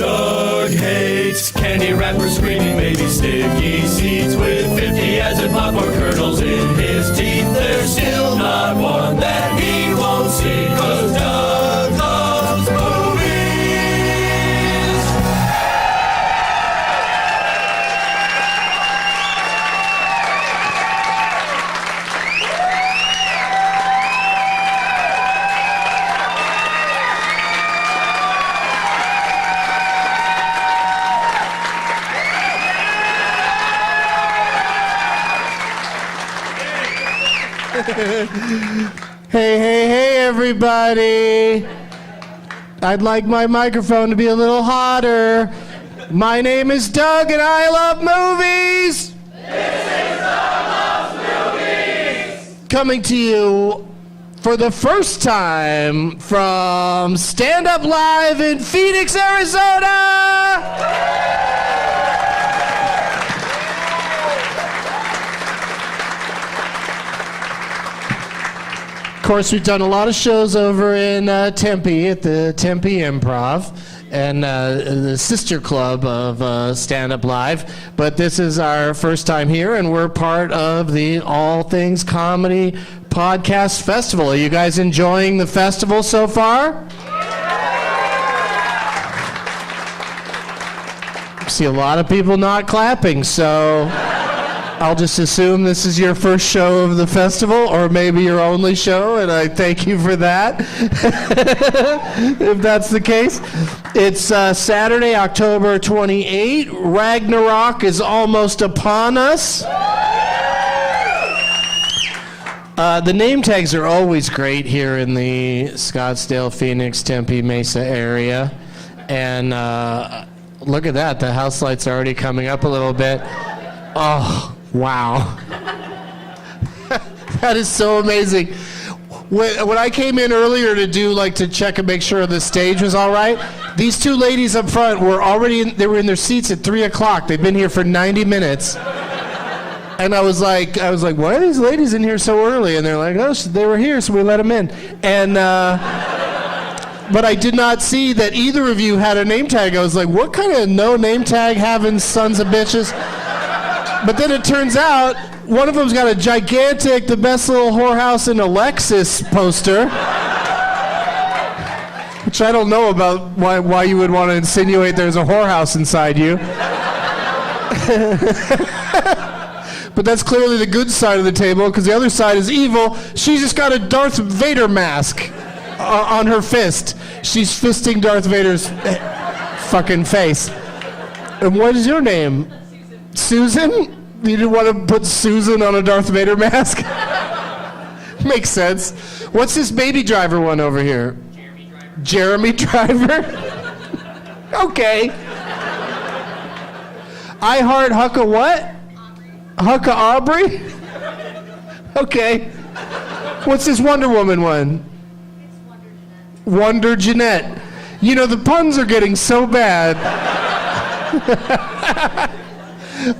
Doug hates candy wrappers, screaming baby sticky seeds with 50 as in popcorn kernels in his teeth. There's still not one that he won't see, 'cause Doug loves movies. Hey, everybody. I'd like my microphone to be a little hotter. My name is Doug, and I love movies. This is Doug Loves Movies. Coming to you for the first time from Stand Up Live in Phoenix, Arizona. Of course, we've done a lot of shows over in Tempe at the Tempe Improv and the sister club of Stand Up Live. But this is our first time here, and we're part of the All Things Comedy Podcast Festival. Are you guys enjoying the festival so far? I see a lot of people not clapping, so I'll just assume this is your first show of the festival, or maybe your only show, and I thank you for that, if that's the case. It's Saturday, October 28. Ragnarok is almost upon us. The name tags are always great here in the Scottsdale, Phoenix, Tempe, Mesa area. And look at that, the house lights are already coming up a little bit. Oh, wow. That is so amazing. When I came in earlier to check and make sure the stage was all right, these two ladies up front were they were in their seats at 3 o'clock. They've been here for 90 minutes. And I was like, why are these ladies in here so early? And they're like, oh, they were here, so we let them in. And but I did not see that either of you had a name tag. I was like, what kind of no name tag having sons of bitches? But then it turns out one of them's got a gigantic The Best Little Whorehouse in Alexis poster, which I don't know about why you would want to insinuate there's a whorehouse inside you. But that's clearly the good side of the table, because the other side is evil. She's just got a Darth Vader mask on her fist. She's fisting Darth Vader's fucking face. And what is your name? Susan? You didn't want to put Susan on a Darth Vader mask? Makes sense. What's this Baby Driver one over here? Jeremy Driver? Okay. I Heart Hucka what? Hucka Aubrey? Okay. What's this Wonder Woman one? Wonder Jeanette. You know, the puns are getting so bad.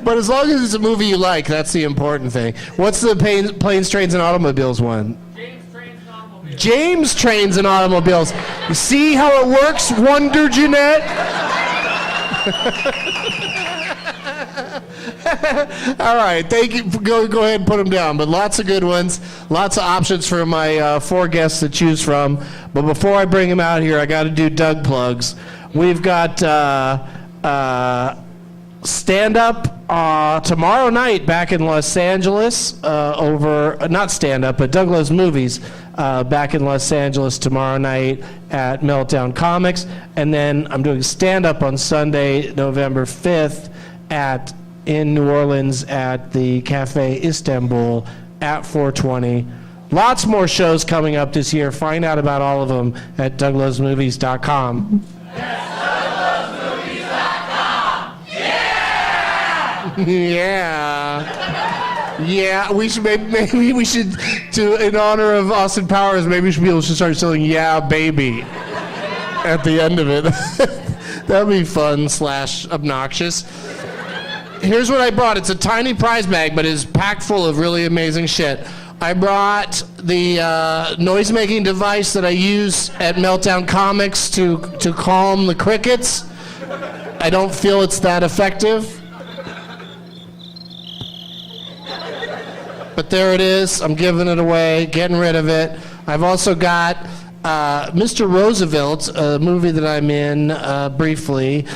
But as long as it's a movie you like, that's the important thing. What's the Planes, Trains, and Automobiles one? James Trains and Automobiles. You see how it works, Wonder Jeanette? All right, thank you. Go ahead and put them down. But lots of good ones, lots of options for my 4 guests to choose from. But before I bring them out here, I got to do Doug plugs. We've got stand-up tomorrow night back in Los Angeles not stand-up, but Doug Loves Movies back in Los Angeles tomorrow night at Meltdown Comics. And then I'm doing stand-up on Sunday, November 5th in New Orleans at the Cafe Istanbul at 420. Lots more shows coming up this year. Find out about all of them at douglovesmovies.com. Yeah, we should maybe we should in honor of Austin Powers, maybe people should start selling "Yeah, Baby" at the end of it. That'd be fun / obnoxious. Here's what I brought. It's a tiny prize bag, but it's packed full of really amazing shit. I brought the noise-making device that I use at Meltdown Comics to calm the crickets I don't feel it's that effective. But there it is. I'm giving it away, getting rid of it. I've also got Mr. Roosevelt, a movie that I'm in briefly,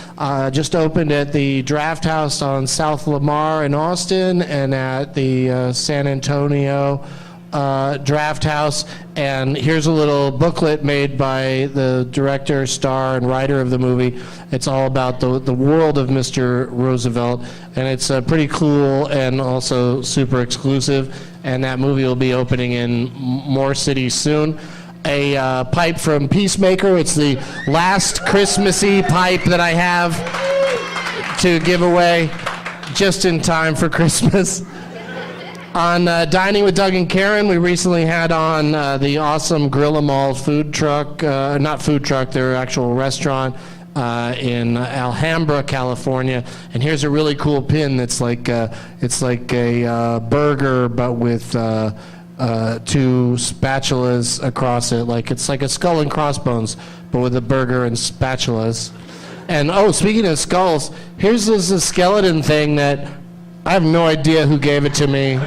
just opened at the Draft House on South Lamar in Austin and at the San Antonio Draft House. And here's a little booklet made by the director, star, and writer of the movie. It's all about the world of Mr. Roosevelt, and it's pretty cool and also super exclusive. And that movie will be opening in more cities soon. A pipe from Peacemaker. It's the last Christmassy pipe that I have to give away just in time for Christmas. On Dining with Doug and Karen, we recently had on the awesome Grill-A-Mall food truck, not food truck, their actual restaurant in Alhambra, California. And here's a really cool pin that's like a burger, but with two spatulas across it. It's like a skull and crossbones, but with a burger and spatulas. And speaking of skulls, here's this skeleton thing that I have no idea who gave it to me.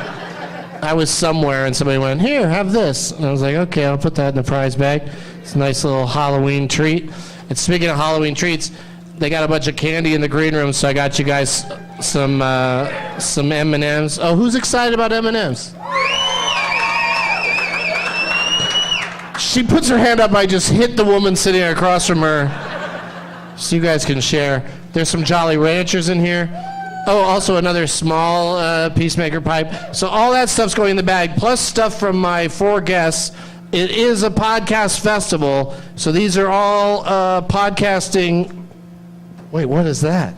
I was somewhere and somebody went, "Here, have this." And I was like, "Okay, I'll put that in the prize bag." It's a nice little Halloween treat. And speaking of Halloween treats, they got a bunch of candy in the green room, so I got you guys some M&Ms. Oh, who's excited about M&Ms? She puts her hand up. I just hit the woman sitting across from her, so you guys can share. There's some Jolly Ranchers in here. Oh, also another small Peacemaker pipe. So all that stuff's going in the bag, plus stuff from my 4 guests. It is a podcast festival, so these are all podcasting. Wait, what is that?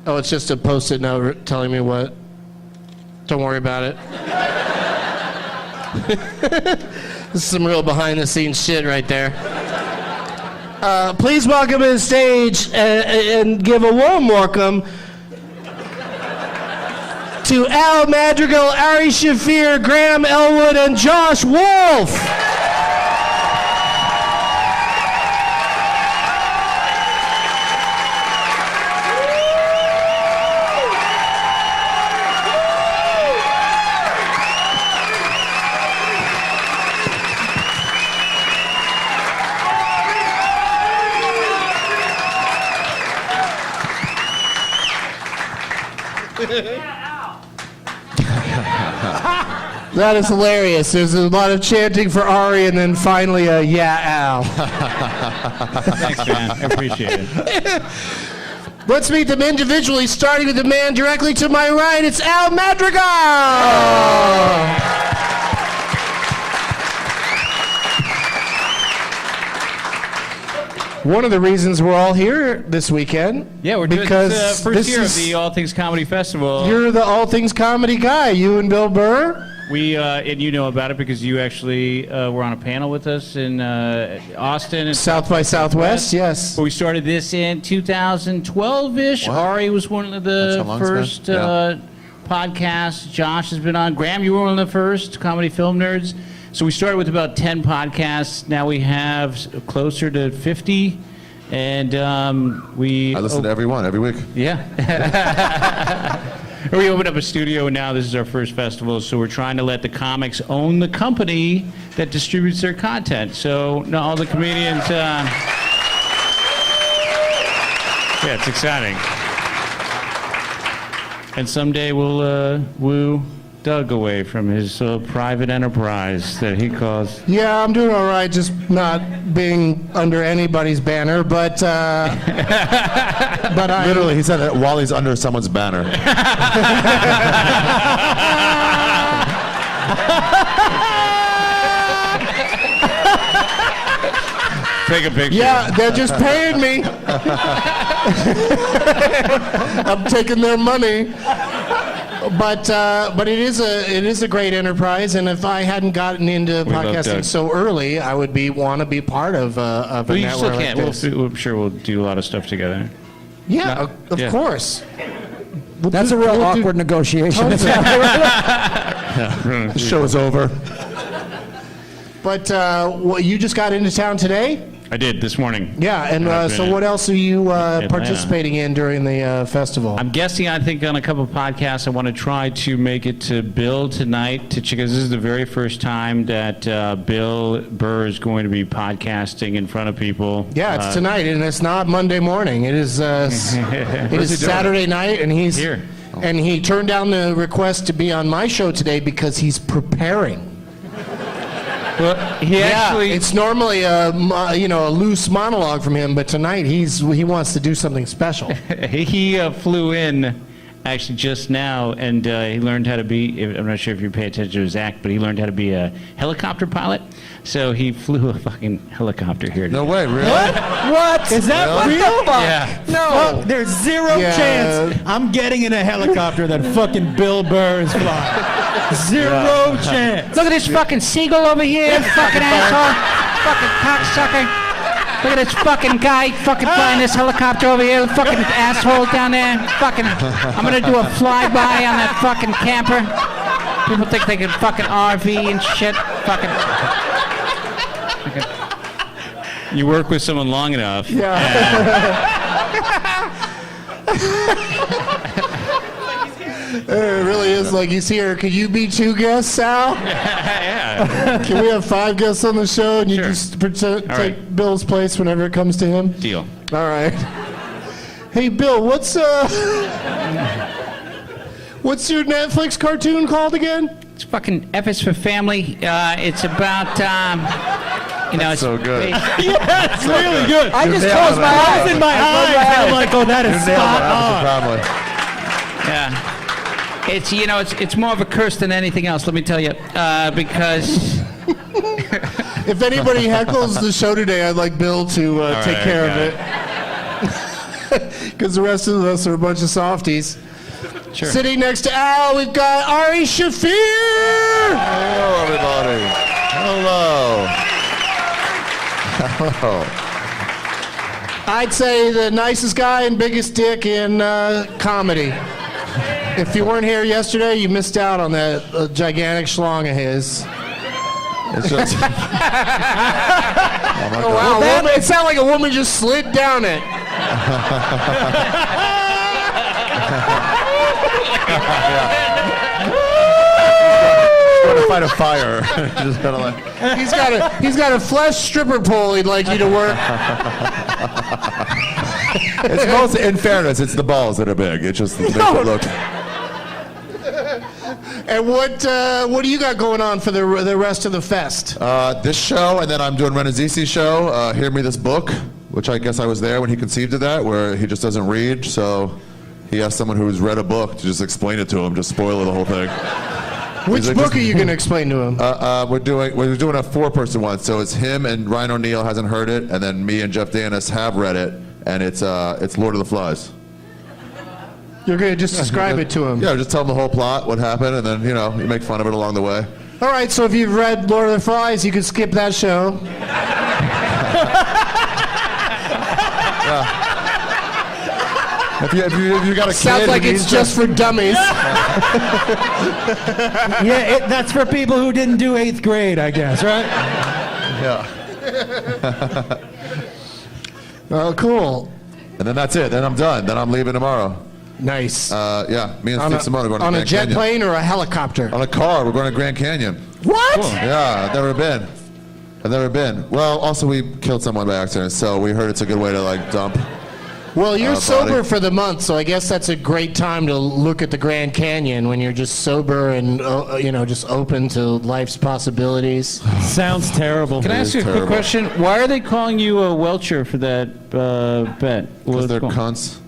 Oh, it's just a Post-it note telling me what. Don't worry about it. This is some real behind-the-scenes shit right there. Please welcome to the stage and give a warm welcome to Al Madrigal, Ari Shaffir, Graham Elwood, and Josh Wolf. That is hilarious. There's a lot of chanting for Ari, and then finally a "Yeah, Al." Thanks, man. I appreciate it. Let's meet them individually, starting with the man directly to my right. It's Al Madrigal. One of the reasons we're all here this weekend. Yeah, we're doing the first year of the All Things Comedy Festival. You're the All Things Comedy guy, you and Bill Burr. We and you know about it because you actually were on a panel with us in Austin. And South by Southwest, yes. We started this in 2012-ish. Wow. Ari was one of the first podcasts. Josh has been on. Graham, you were one of the first Comedy Film Nerds. So we started with about 10 podcasts. Now we have closer to 50. And I listen to every one, every week. Yeah. We opened up a studio, and now this is our first festival, so we're trying to let the comics own the company that distributes their content. So all the comedians... yeah, it's exciting. And someday we'll woo Doug away from his private enterprise that he calls... Yeah, I'm doing all right, just not being under anybody's banner, but but I... Literally, he said that while he's under someone's banner. Take a picture. Yeah, they're just paying me. I'm taking their money. But it is a great enterprise, and if I hadn't gotten into podcasting so early, I would want to be part of a Well, you network still like can. this. I'm sure we'll do a lot of stuff together. Yeah, of course. That's a real awkward negotiation. The show is over. But you just got into town today? I did this morning. Yeah, and so what else are you participating in during the festival? I'm guessing, I think, on a couple of podcasts. I want to try to make it to Bill tonight, because this is the very first time that Bill Burr is going to be podcasting in front of people. Yeah, it's tonight, and it's not Monday morning. It is it is Saturday night, and he's here. And he turned down the request to be on my show today because he's preparing. Well, it's normally a loose monologue from him, but tonight he wants to do something special. He flew in actually just now, and he learned how to be, I'm not sure if you pay attention to his act, but he learned how to be a helicopter pilot. So he flew a fucking helicopter here. No way, really? What? Is that real? Yeah. No. There's zero chance I'm getting in a helicopter that fucking Bill Burr is flying. Zero chance. Look at this fucking seagull over here, fucking asshole. Fucking cocksucker. Look at this fucking guy fucking flying this helicopter over here, fucking asshole down there. Fucking, I'm gonna do a flyby on that fucking camper. People think they can fucking RV and shit. Fucking. You work with someone long enough. Yeah. It really is like he's here. Could you be 2 guests, Sal? Yeah. Can we have 5 guests on the show and you just take right. Bill's place whenever it comes to him? Deal. All right. Hey, Bill, what's your Netflix cartoon called again? It's fucking F is for Family. It's about, That's so good. Yeah, it's really good. I just nailed closed it. my eyes in my eyes, and I'm like, oh, that is spot on. Yeah. It's it's more of a curse than anything else. Let me tell you, because if anybody heckles the show today, I'd like Bill to take care of it, because the rest of us are a bunch of softies. Sure. Sitting next to Al, we've got Ari Shaffir. Hello, everybody. Hello. Hello. I'd say the nicest guy and biggest dick in comedy. If you weren't here yesterday, you missed out on that gigantic schlong of his. It's just. Oh, wow. It sounded like a woman just slid down it. Going to fight a fire. Just kind of like. He's got a flesh stripper pole he'd like you to work. It's mostly, in fairness, it's the balls that are big. It just makes it look. And what do you got going on for the rest of the fest? This show, and then I'm doing Renazizi's show, Hear Me This Book, which I guess I was there when he conceived of that, where he just doesn't read, so he asked someone who's read a book to just explain it to him, just spoil the whole thing. Which book are you going to explain to him? We're doing a 4-person one, so it's him and Ryan O'Neal hasn't heard it, and then me and Jeff Danis have read it, and it's Lord of the Flies. You're going to just describe it to him? Yeah, just tell him the whole plot, what happened, and then, you make fun of it along the way. All right, so if you've read Lord of the Flies, you can skip that show. If you got a kid, sounds like it's just for dummies. Yeah, that's for people who didn't do 8th grade, I guess, right? Yeah. Oh, cool. And then that's it. Then I'm done. Then I'm leaving tomorrow. Nice. Yeah, me and Steve Simone are going to Grand Canyon. On a jet plane or a helicopter? On a car. We're going to Grand Canyon. What? Cool. Yeah, I've never been. Well, also we killed someone by accident, so we heard it's a good way to dump. Well, you're sober for the month, so I guess that's a great time to look at the Grand Canyon when you're just sober and just open to life's possibilities. Sounds terrible. Can I ask you a quick question? Why are they calling you a Welcher for that bet? Because they're cunts.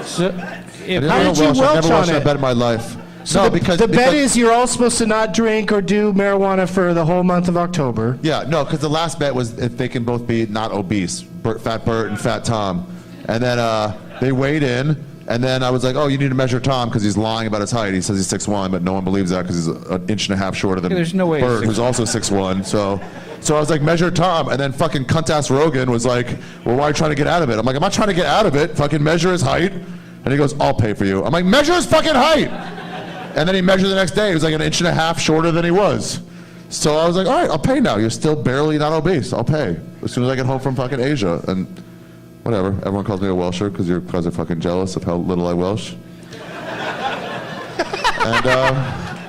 So, how did you Welch I've never on watched it? a bet in my life. So because the bet is you're all supposed to not drink or do marijuana for the whole month of October. Yeah, no, because the last bet was if they can both be not obese, Fat Bert and Fat Tom. And then they weighed in, and then I was like, oh, you need to measure Tom because he's lying about his height. He says he's 6'1", but no one believes that because he's an inch and a half shorter than there's no way Bert, who's also 6'1". So I was like, measure Tom, and then fucking cunt-ass Rogan was like, well, why are you trying to get out of it? I'm like, I'm not trying to get out of it. Fucking measure his height. And he goes, I'll pay for you. I'm like, measure his fucking height. And then he measured the next day. He was like an inch and a half shorter than he was. So I was like, all right, I'll pay now. You're still barely not obese. I'll pay. as soon as I get home from fucking Asia. And whatever, everyone calls me a Welsher because you guys are fucking jealous of how little I Welsh. And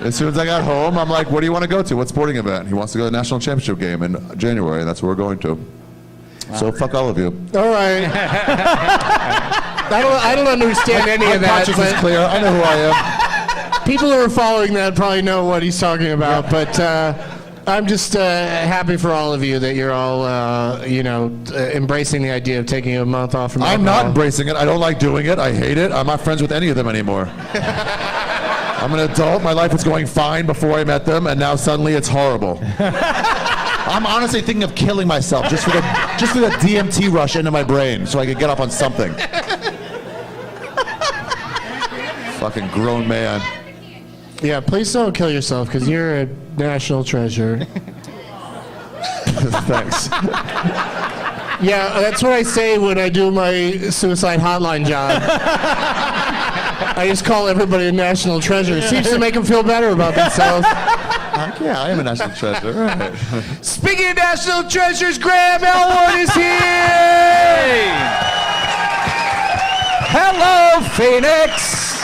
as soon as I got home, I'm like, what do you want to go to? What sporting event? He wants to go to the national championship game in January, and that's what we're going to. Wow. So fuck all of you. All right. I don't understand any of that. My conscience is clear. I know who I am. People who are following that probably know what he's talking about, but I'm just happy for all of you that you're all, embracing the idea of taking a month off from alcohol. I'm not embracing it. I don't like doing it. I hate it. I'm not friends with any of them anymore. I'm an adult. My life was going fine before I met them, and now suddenly it's horrible. I'm honestly thinking of killing myself just for the DMT rush into my brain so I could get up on something. Fucking grown man. Yeah, please don't kill yourself because you're a national treasure. Thanks. Yeah, that's what I say when I do my suicide hotline job. I just call everybody a national treasure. It seems to make them feel better about themselves. Yeah, I am a national treasure. Right. Speaking of national treasures, Graham Elwood is here! Hello, Phoenix!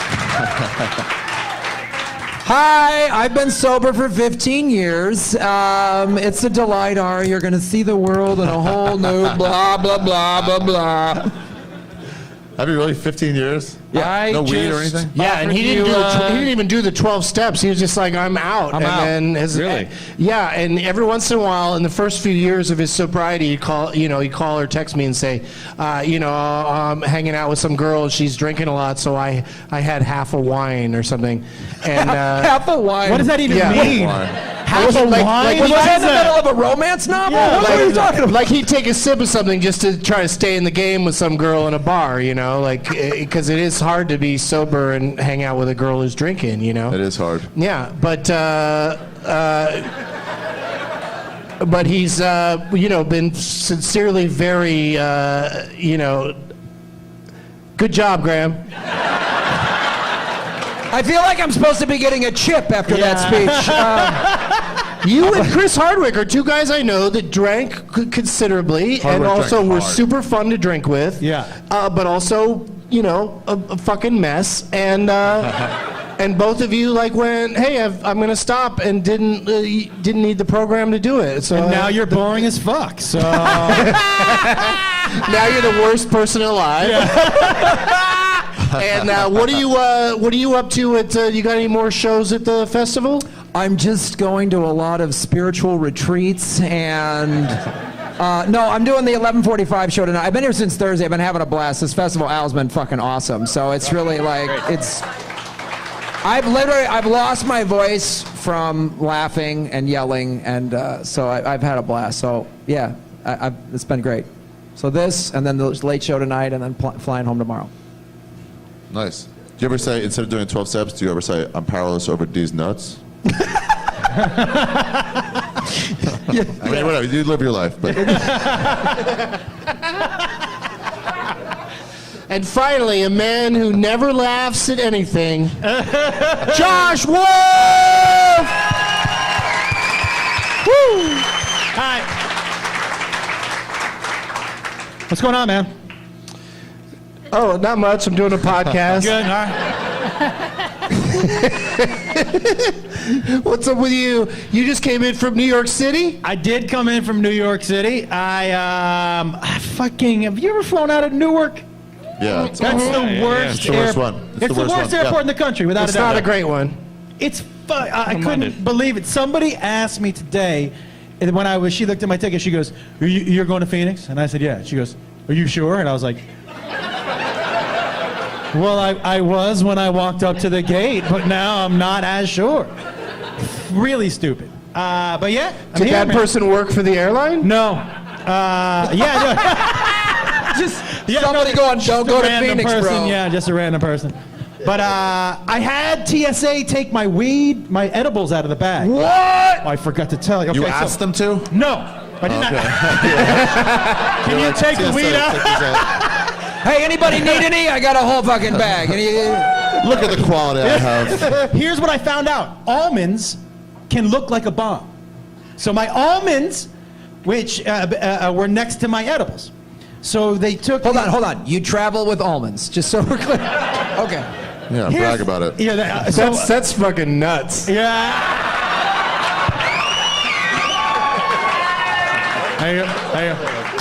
Hi, I've been sober for 15 years. It's a delight, Ari. You're going to see the world in a whole new blah, blah, blah, blah, blah. Have you really 15 years? Yeah. No weed or anything? Yeah, and he didn't even do the 12 steps. He was just like, I'm out. I'm out. Then Really? Yeah, and every once in a while, in the first few years of his sobriety, he'd call or text me and say, I'm hanging out with some girl. She's drinking a lot, so I had half a wine or something. And Half a wine. What does that even mean? Half a wine? Was that in the middle of a romance novel? Yeah, what are you talking about? Like he'd take a sip of something just to try to stay in the game with some girl in a bar, because it is hard to be sober and hang out with a girl who's drinking, It is hard. Yeah, but he's been sincerely very good job, Graham. I feel like I'm supposed to be getting a chip after that speech. You and Chris Hardwick are two guys I know that drank considerably and also were super fun to drink with. Yeah. But also, a fucking mess. And and both of you went, hey, I'm gonna stop, and didn't need the program to do it. So And now you're boring as fuck. So now you're the worst person alive. And what are you up to at? You got any more shows at the festival? I'm just going to a lot of spiritual retreats and no, I'm doing the 11:45 show tonight. I've been here since Thursday. I've been having a blast. This festival Al's been fucking awesome. So it's really I've lost my voice from laughing and yelling, and so I've had a blast. So yeah, it's been great. So this, and then the late show tonight, and then flying home tomorrow. Nice. Do you ever say, instead of doing 12 steps, do you ever say, I'm powerless over these nuts? I mean, whatever, you live your life. But. And finally, a man who never laughs at anything, Josh Wolf! Woo! Hi. What's going on, man? Oh, not much. I'm doing a podcast. Good. All right. What's up with you? You just came in from New York City? I did come in from New York City. Have you ever flown out of Newark? Yeah. That's the worst. It's the worst one. It's the worst airport in the country, without It's a doubt. not a great one. It's I couldn't believe it. Somebody asked me today, and when she looked at my ticket, she goes, "You're going to Phoenix?" And I said, "Yeah." She goes, "Are you sure?" And I was like, "Well, I was when I walked up to the gate, but now I'm not as sure." Really stupid. But yeah. Did that person work for the airline? No. Yeah. Just somebody going, don't go to Phoenix, person, bro. Yeah, just a random person. But I had TSA take my weed, my edibles out of the bag. What? I forgot to tell you. Okay, You asked them to? No, I did not. Can you take the weed out? Hey, anybody need any? I got a whole fucking bag. Look at the quality I have. Here's what I found out. Almonds can look like a bomb. So my almonds which were next to my edibles. So they took. Hold on. You travel with almonds, just so we're clear. Okay. Yeah, brag about it. Yeah, That's fucking nuts. Yeah. There you go.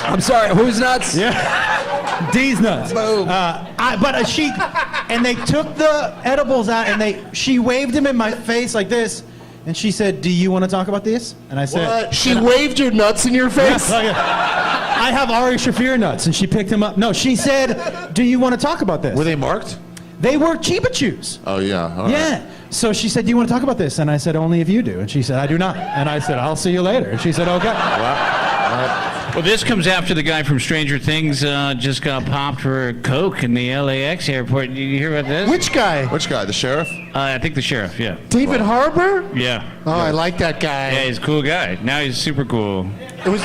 I'm sorry. Who's nuts? Yeah. D's nuts. Boom. And they took the edibles out, and she waved them in my face like this, and she said, "Do you want to talk about this?" And I said, What? She waved your nuts in your face? I have Ari Shaffir nuts, and she picked them up. No, she said, "Do you want to talk about this?" Were they marked? They were Chiba Chews. Oh, yeah. All right. Yeah. So she said, "Do you want to talk about this?" And I said, "Only if you do." And she said, "I do not." And I said, "I'll see you later." And she said, "Okay." Well, this comes after the guy from Stranger Things just got popped for coke in the LAX airport. Did you hear about this? Which guy? Which guy? The sheriff? I think the sheriff, yeah. David Harbour? Yeah. Oh, I like that guy. Yeah, he's a cool guy. Now he's super cool. It was.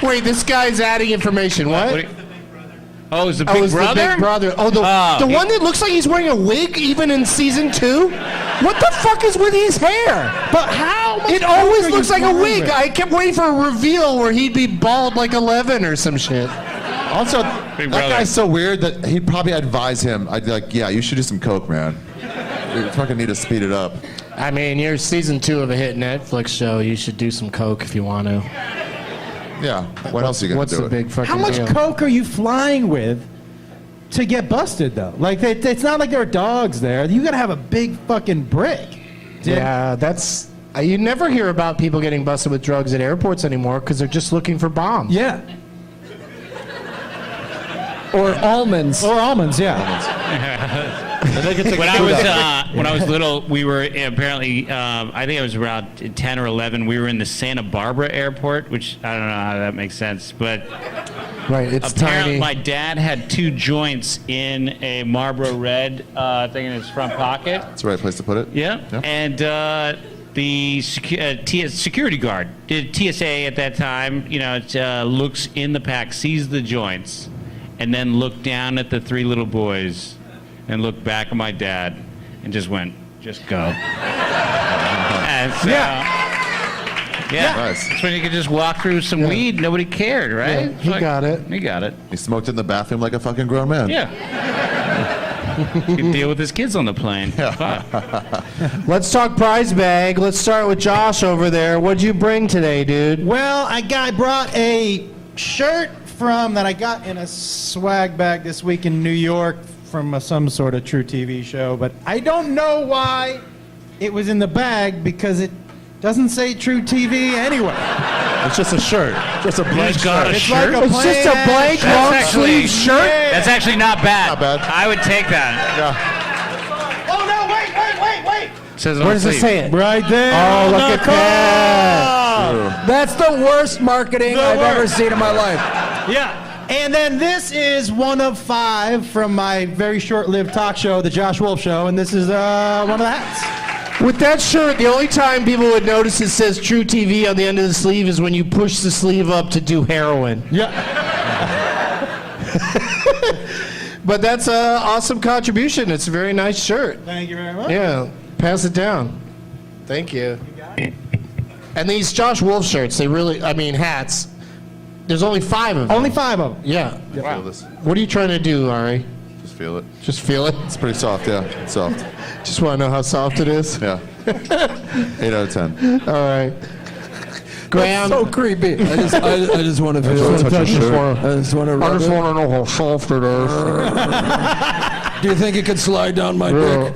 Wait, this guy's adding information. What? Oh, it's the Oh, big it's brother? the big brother. Oh, the one that looks like he's wearing a wig even in season 2? What the fuck is with his hair? But how? It always looks like a wig. I kept waiting for a reveal where he'd be bald like 11 or some shit. Also, Big that brother. guy's so weird that he'd probably advise him. I'd be like, yeah, you should do some coke, man. You fucking need to speed it up. I mean, you're season 2 of a hit Netflix show. You should do some coke if you want to. Yeah. What else are you going What's to do? the big fucking How much deal? coke are you flying with to get busted, though? Like, it's not like there are dogs there. You got to have a big fucking brick. Yeah, that's... you never hear about people getting busted with drugs at airports anymore because they're just looking for bombs. Yeah. Or almonds. Or almonds, yeah. When I was little, we were apparently, I think I was around 10 or 11, we were in the Santa Barbara airport, which I don't know how that makes sense, but Right, it's apparently tiny. my dad had 2 joints in a Marlboro Red thing in his front pocket. That's the right place to put it. Yeah, Yeah. and the security guard, did TSA at that time, looks in the pack, sees the joints, and then looked down at the 3 little boys and looked back at my dad and just went, "Just go." And so, yeah. Nice. That's when you could just walk through some weed, nobody cared, right? Yeah, he got it. He got it. He smoked in the bathroom like a fucking grown man. Yeah. He could deal with his kids on the plane. Fine. Let's talk prize bag. Let's start with Josh over there. What'd you bring today, dude? Well, I brought a shirt that I got in a swag bag this week in New York from some sort of True TV show, but I don't know why it was in the bag because it doesn't say True TV anywhere. It's just a shirt. Just a blank got shirt. a shirt? Like a It's just a plain blank ass long actually- sleeve shirt. Yeah. That's actually not bad. Not bad. I would take that. Yeah. Oh no! Wait! It says it on Where the does it sleeve. say it? Right there. Oh, look at that. That's the worst marketing I've ever seen in my life. Yeah. And then this is one of 5 from my very short-lived talk show, The Josh Wolf Show, and this is one of the hats. With that shirt, the only time people would notice it says True TV on the end of the sleeve is when you push the sleeve up to do heroin. Yeah. But that's an awesome contribution. It's a very nice shirt. Thank you very much. Yeah, pass it down. Thank you. And these Josh Wolf shirts, hats. There's only 5 of them. Only 5 of them. Yeah. Feel this. What are you trying to do, Ari? Just feel it. Just feel it? It's pretty soft, yeah. It's soft. Just want to know how soft it is? Yeah. 8 out of 10. All right. Graham. So creepy. I just want to feel wanna touch your shirt. I just want to rub it. want to know how soft it is. Do you think it could slide down my dick?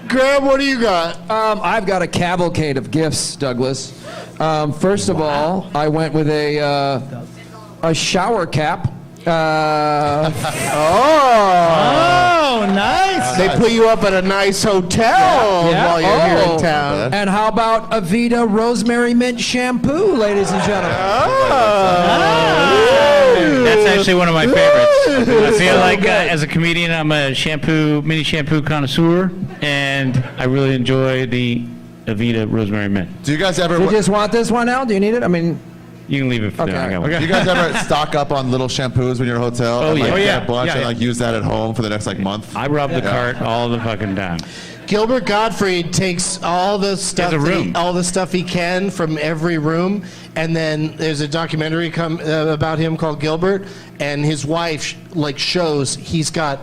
Graham, what do you got? I've got a cavalcade of gifts, Douglas. First of all, I went with a shower cap. Oh, nice. They put you up at a nice hotel while you're here in town. And how about Avita Rosemary Mint Shampoo, ladies and gentlemen? That's actually one of my favorites. I feel like as a comedian, I'm a mini shampoo connoisseur, and I really enjoy the Avita Rosemary Mint. Do you guys ever... Do you just want this one, Al? Do you need it? I mean... You can leave it for Okay. now. I got one. Do you guys ever stock up on little shampoos when you're at a hotel? Oh, and, like, yeah. get a bunch and like use that at home for the next like month? I rub the cart all the fucking time. Gilbert Gottfried takes all the stuff, all the stuff he can from every room, and then there's a documentary about him called Gilbert, and his wife shows he's got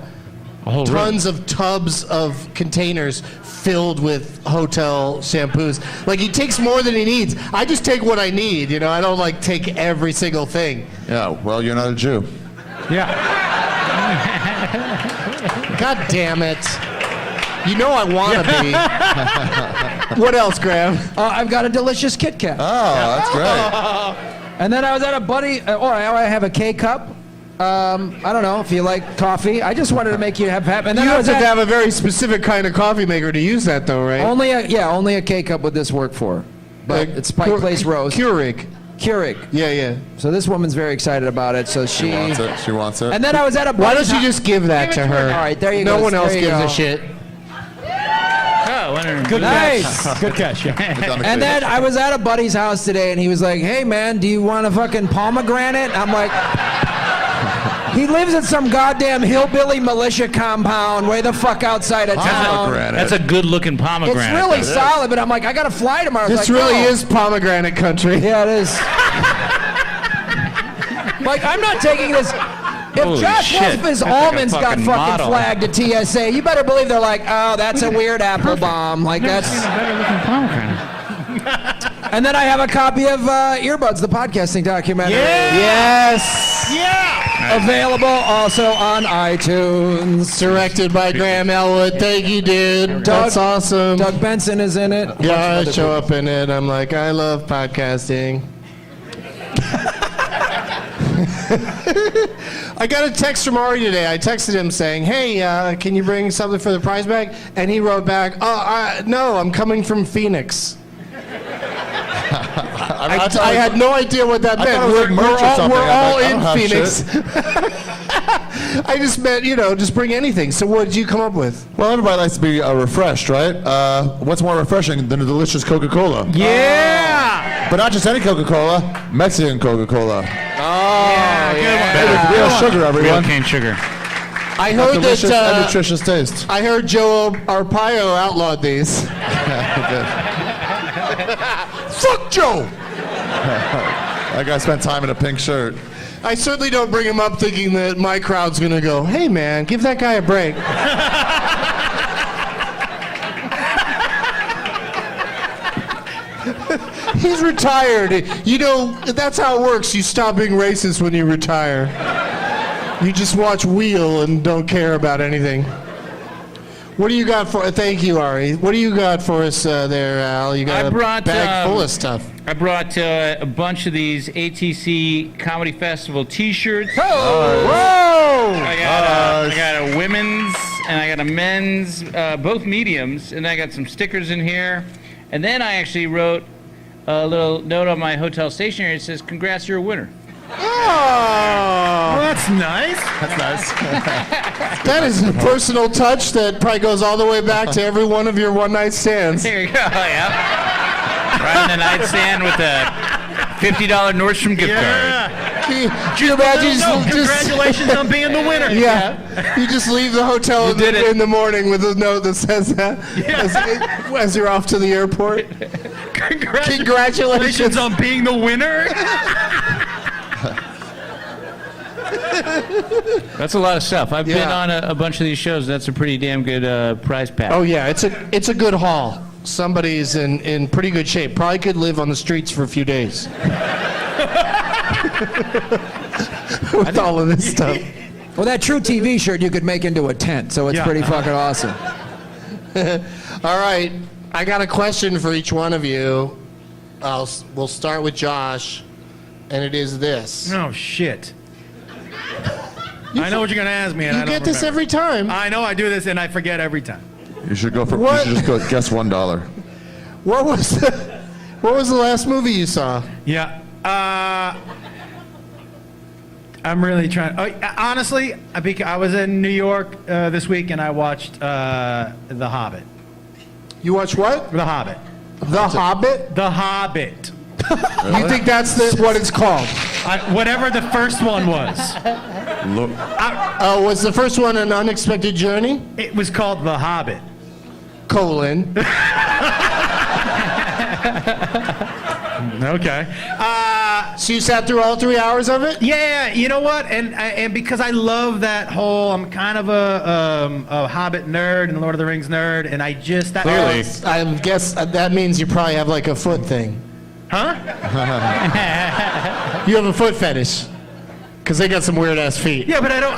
tons of tubs of containers filled with hotel shampoos. Like, he takes more than he needs. I just take what I need, you know. I don't take every single thing. Yeah. Well, you're not a Jew. Yeah. God damn it. You know I want to be. What else, Graham? I've got a delicious Kit Kat. Oh, that's great. And then I was at a buddy. I have a K-cup. I don't know if you like coffee. I just wanted to make you happy. And then You I have was to at, have a very specific kind of coffee maker to use that, though, right? only a K-cup would this work for. But it's Pike Place Roast. Keurig. Keurig. Yeah. So this woman's very excited about it. So she Wants it. She wants it. And then I was at a. Why don't you just give that to her? All right, there you go. No one else There you gives go. a shit. Good Nice. catch. Good catch. Yeah. And then I was at a buddy's house today, and he was like, "Hey man, do you want a fucking pomegranate?" I'm like. He lives at some goddamn hillbilly militia compound way the fuck outside of town. That's a good-looking pomegranate. It's really solid, but I'm like, I gotta fly tomorrow. This like, really no. is pomegranate country. Yeah, it is. Like, I'm not taking this. If Holy Josh shit. Wolf's That's like a almonds got fucking fucking model. flagged to TSA, you better believe they're like, oh, that's a weird apple bomb. Like, that's. better-looking pomegranate. And then I have a copy of Earbuds, the podcasting documentary. Yes. Yeah. Available also on iTunes. Directed by Graham Elwood. Thank you, dude. That's awesome. Doug Benson is in it. Yeah, I show up in it. I'm like, I love podcasting. I got a text from Ari today. I texted him saying, hey, can you bring something for the prize bag? And he wrote back, no, I'm coming from Phoenix. I had no idea what that meant. thought it was like merch or something. We're all I'm like, I in don't Phoenix. I just meant, just bring anything. So what did you come up with? Well, everybody likes to be refreshed, right? What's more refreshing than a delicious Coca-Cola? Yeah. But not just any Coca-Cola, Mexican Coca-Cola. Yeah, Made with real sugar, Real everyone. cane sugar. I heard Delicious and that. nutritious taste. I heard Joe Arpaio outlawed these. Fuck Joe! That guy spent time in a pink shirt. I certainly don't bring him up thinking that my crowd's gonna go, hey man, give that guy a break. He's retired. That's how it works. You stop being racist when you retire. You just watch Wheel and don't care about anything. What do you got for? Thank you, Ari. What do you got for us there, Al? You got a bag full of stuff. I brought a bunch of these ATC Comedy Festival T-shirts. Whoa! I got a women's and I got a men's, both mediums, and I got some stickers in here. And then I actually wrote a little note on my hotel stationery. It says, "Congrats, you're a winner." Oh, that's nice. That's nice. That is a personal touch that probably goes all the way back to every one of your one-night stands. There you go. Yeah. Right on the nightstand with a $50 Nordstrom gift card. Can you imagine Congratulations on being the winner. Yeah. You just leave the hotel in the morning with a note that says that as you're off to the airport. Congratulations on being the winner. That's a lot of stuff. I've been on a bunch of these shows. That's a pretty damn good prize pack. Oh yeah, it's a good haul. Somebody's in pretty good shape. Probably could live on the streets for a few days. With all of this stuff. Well, that True TV shirt you could make into a tent, so it's pretty fucking awesome. All right, I got a question for each one of you. We'll start with Josh, and it is this. Oh shit. I know what you're gonna ask me, and I You don't get this remember. every time. I know I do this, and I forget every time. You should go for. What? You should just go guess $1. What was the last movie you saw? Yeah. I'm really trying. Honestly, I was in New York this week, and I watched The Hobbit. You watch what? The Hobbit. The Hobbit? The Hobbit. You think that's what it's called? Whatever the first one was. Look, Was the first one An Unexpected Journey? It was called The Hobbit. Colon. Okay. So you sat through all 3 hours of it? Yeah, you know what? And because I love that whole, I'm kind of a Hobbit nerd and Lord of the Rings nerd, and I just that Clearly. I guess that means you probably have like a foot thing. Huh? You have a foot fetish. Because they got some weird ass feet. Yeah, but I don't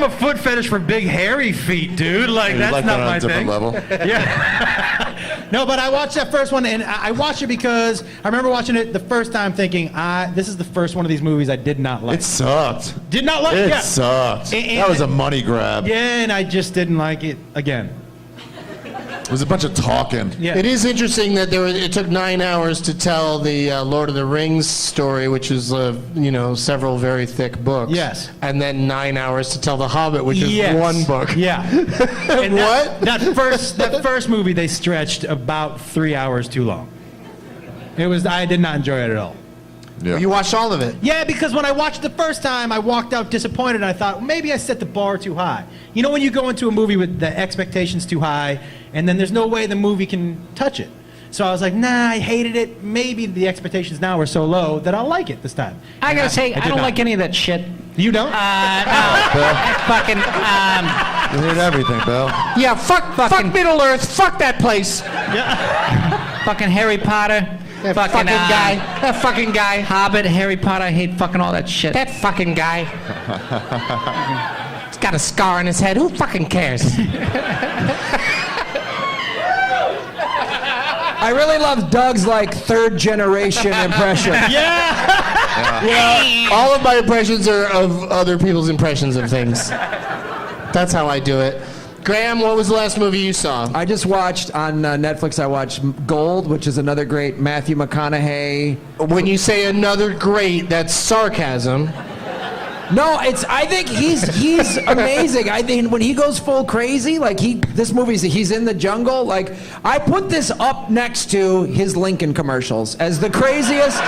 have a foot fetish for big hairy feet, dude. Like you that's like not that on my a different thing. level. Yeah. No, but I watched that first one, and I watched it because I remember watching it the first time thinking, this is the first one of these movies I did not like. It sucked. Did not like It yeah. sucked. And- That was a money grab. Yeah, and I just didn't like it again. It was a bunch of talking. Yeah. It is interesting that it took 9 hours to tell the Lord of the Rings story, which is several very thick books. Yes. And then 9 hours to tell The Hobbit, which is Yes. one book. Yeah. And What? That first movie they stretched about 3 hours too long. I did not enjoy it at all. Yeah. You watched all of it. Yeah, because when I watched it the first time, I walked out disappointed. And I thought, maybe I set the bar too high. You know when you go into a movie with the expectations too high, and then there's no way the movie can touch it. So I was like, nah, I hated it. Maybe the expectations now are so low that I'll like it this time. I gotta say, I did don't not. like any of that shit. You don't? No. Fucking, You hate everything, Bill. Yeah, fuck Middle Earth. Fuck that place. fucking Harry Potter. That fucking guy. That fucking guy. Hobbit, Harry Potter, I hate fucking all that shit. That fucking guy. He's got a scar on his head. Who fucking cares? I really love Doug's like third generation impression. All of my impressions are of other people's impressions of things. That's how I do it. Graham, what was the last movie you saw? I just watched on Netflix. I watched Gold, which is another great Matthew McConaughey. When you say another great, that's sarcasm. No, I think he's amazing. I think when he goes full crazy, like he's in the jungle. Like I put this up next to his Lincoln commercials as the craziest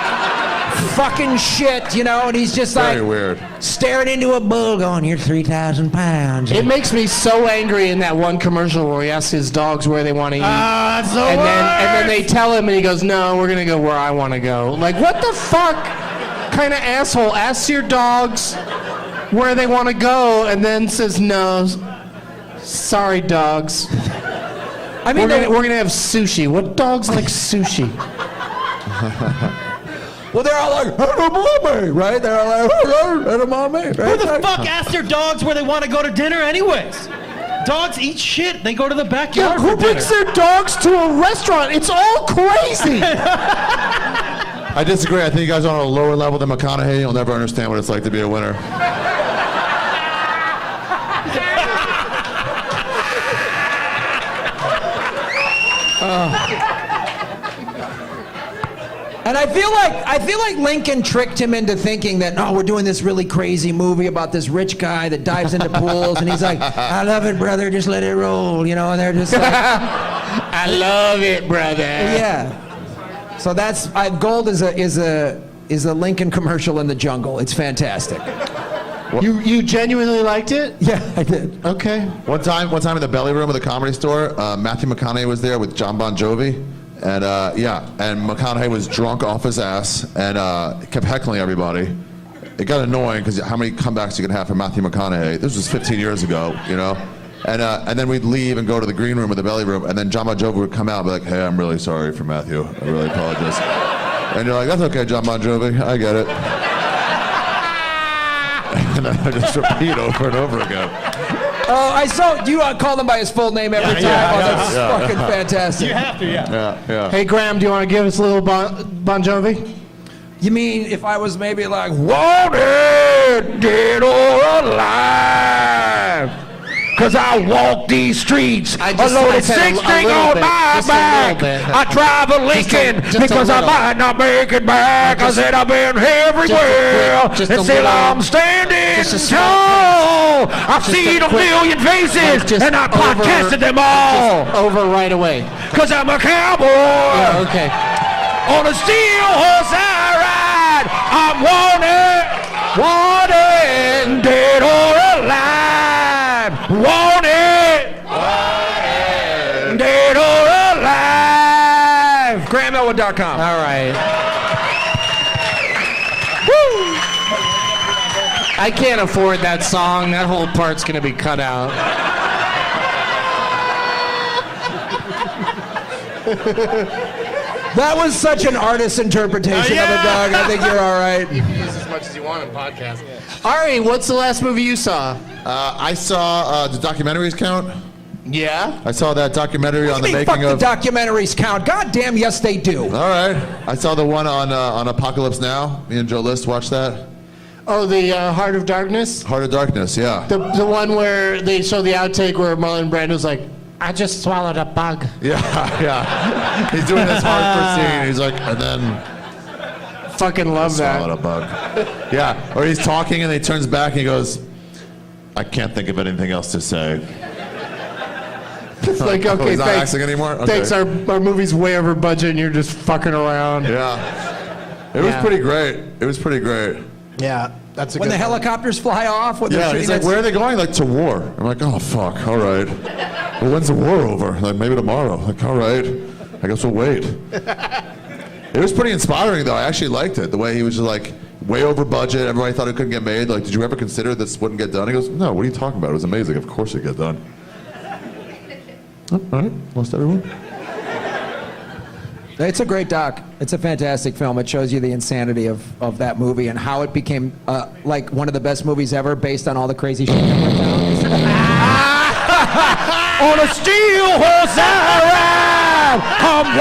fucking shit, and he's just Very like weird. staring into a bull going, "You're 3,000 pounds." It makes me so angry in that one commercial where he asks his dogs where they want to eat. That's the and worst. then they tell him and he goes, "No, we're going to go where I want to go." Like, what the fuck kind of asshole asks your dogs where they want to go and then says, "No, sorry dogs. I mean, We're going to have sushi." What dogs like sushi? well, they're all like, "Edamame," right? They're all like, "Edamame," right? Who the fuck asked their dogs where they want to go to dinner anyways? Dogs eat shit. They go to the backyard Who for dinner. brings their dogs to a restaurant? It's all crazy. I disagree. I think you guys are on a lower level than McConaughey. You'll never understand what it's like to be a winner. And I feel like Lincoln tricked him into thinking that, "Oh, we're doing this really crazy movie about this rich guy that dives into pools," and he's like, "I love it, brother. Just let it roll," and they're just like, I love it, brother. yeah. So that's Gold is a Lincoln commercial in the jungle. It's fantastic. You genuinely liked it? Yeah, I did. Okay. One time in the belly room of the Comedy Store, Matthew McConaughey was there with John Bon Jovi. And and McConaughey was drunk off his ass and kept heckling everybody. It got annoying because how many comebacks you can have from Matthew McConaughey? This was 15 years ago, And then we'd leave and go to the green room or the belly room, and then John Bon Jovi would come out and be like, "Hey, I'm really sorry for Matthew. I really apologize." And you're like, "That's okay, John Bon Jovi. I get it." And then I just repeat over and over again. Oh, I saw you call him by his full name every time. That's fucking fantastic. You have to, Yeah. Hey, Graham, do you want to give us a little Bon Jovi? You mean if I was maybe like, "Wanted, dead or alive, 'cause I walk these streets, a loaded six-string on my back. I drive a Lincoln because I might not make it back. I said I've been everywhere, and still I'm standing tall. I've seen a million faces, and I podcasted them all. Over right away. 'Cause I'm a cowboy." Yeah, okay. On a steel horse I ride. I'm wanted, dead or alive. Wanted, dead or alive. GrahamElwood.com. All right. I can't afford that song. That whole part's gonna be cut out. That was such an artist's interpretation of it, Doug. I think you're all right. You can use as much as you want in podcasts. Ari, what's the last movie you saw? I saw the documentaries count. Yeah? I saw that documentary on the Fuck making the of. documentaries count. God damn, yes they do. All right. I saw the one on Apocalypse Now. Me and Joe List watched that. Oh, the Heart of Darkness? Heart of Darkness, yeah. The one where they show the outtake where Marlon Brando's like, I just swallowed a bug. Yeah, yeah. He's doing this hardcore scene. He's like, and then Fucking love swallowed that. a bug. Yeah, or he's talking and he turns back and he goes, I can't think of anything else to say. It's like, Oh, okay, he's not thanks. acting anymore? Okay. Thanks, our movie's way over budget and you're just fucking around. Yeah. It was Yeah. pretty great. It was pretty great. Yeah, that's a When good the one. helicopters fly off. When they're Yeah, shooting he's like, that- where are they going? Like, to war. I'm like, oh, fuck, all right. Well, when's the war over? Like, maybe tomorrow. Like, all right. I guess we'll wait. It was pretty inspiring, though. I actually liked it. The way he was just like, way over budget. Everybody thought it couldn't get made. Like, did you ever consider this wouldn't get done? He goes, no, what are you talking about? It was amazing. Of course it'd get done. Oh, all right. Lost everyone. It's a great doc. It's a fantastic film. It shows you the insanity of that movie and how it became like one of the best movies ever based on all the crazy shit that went down. On a steel horse I ride. I'm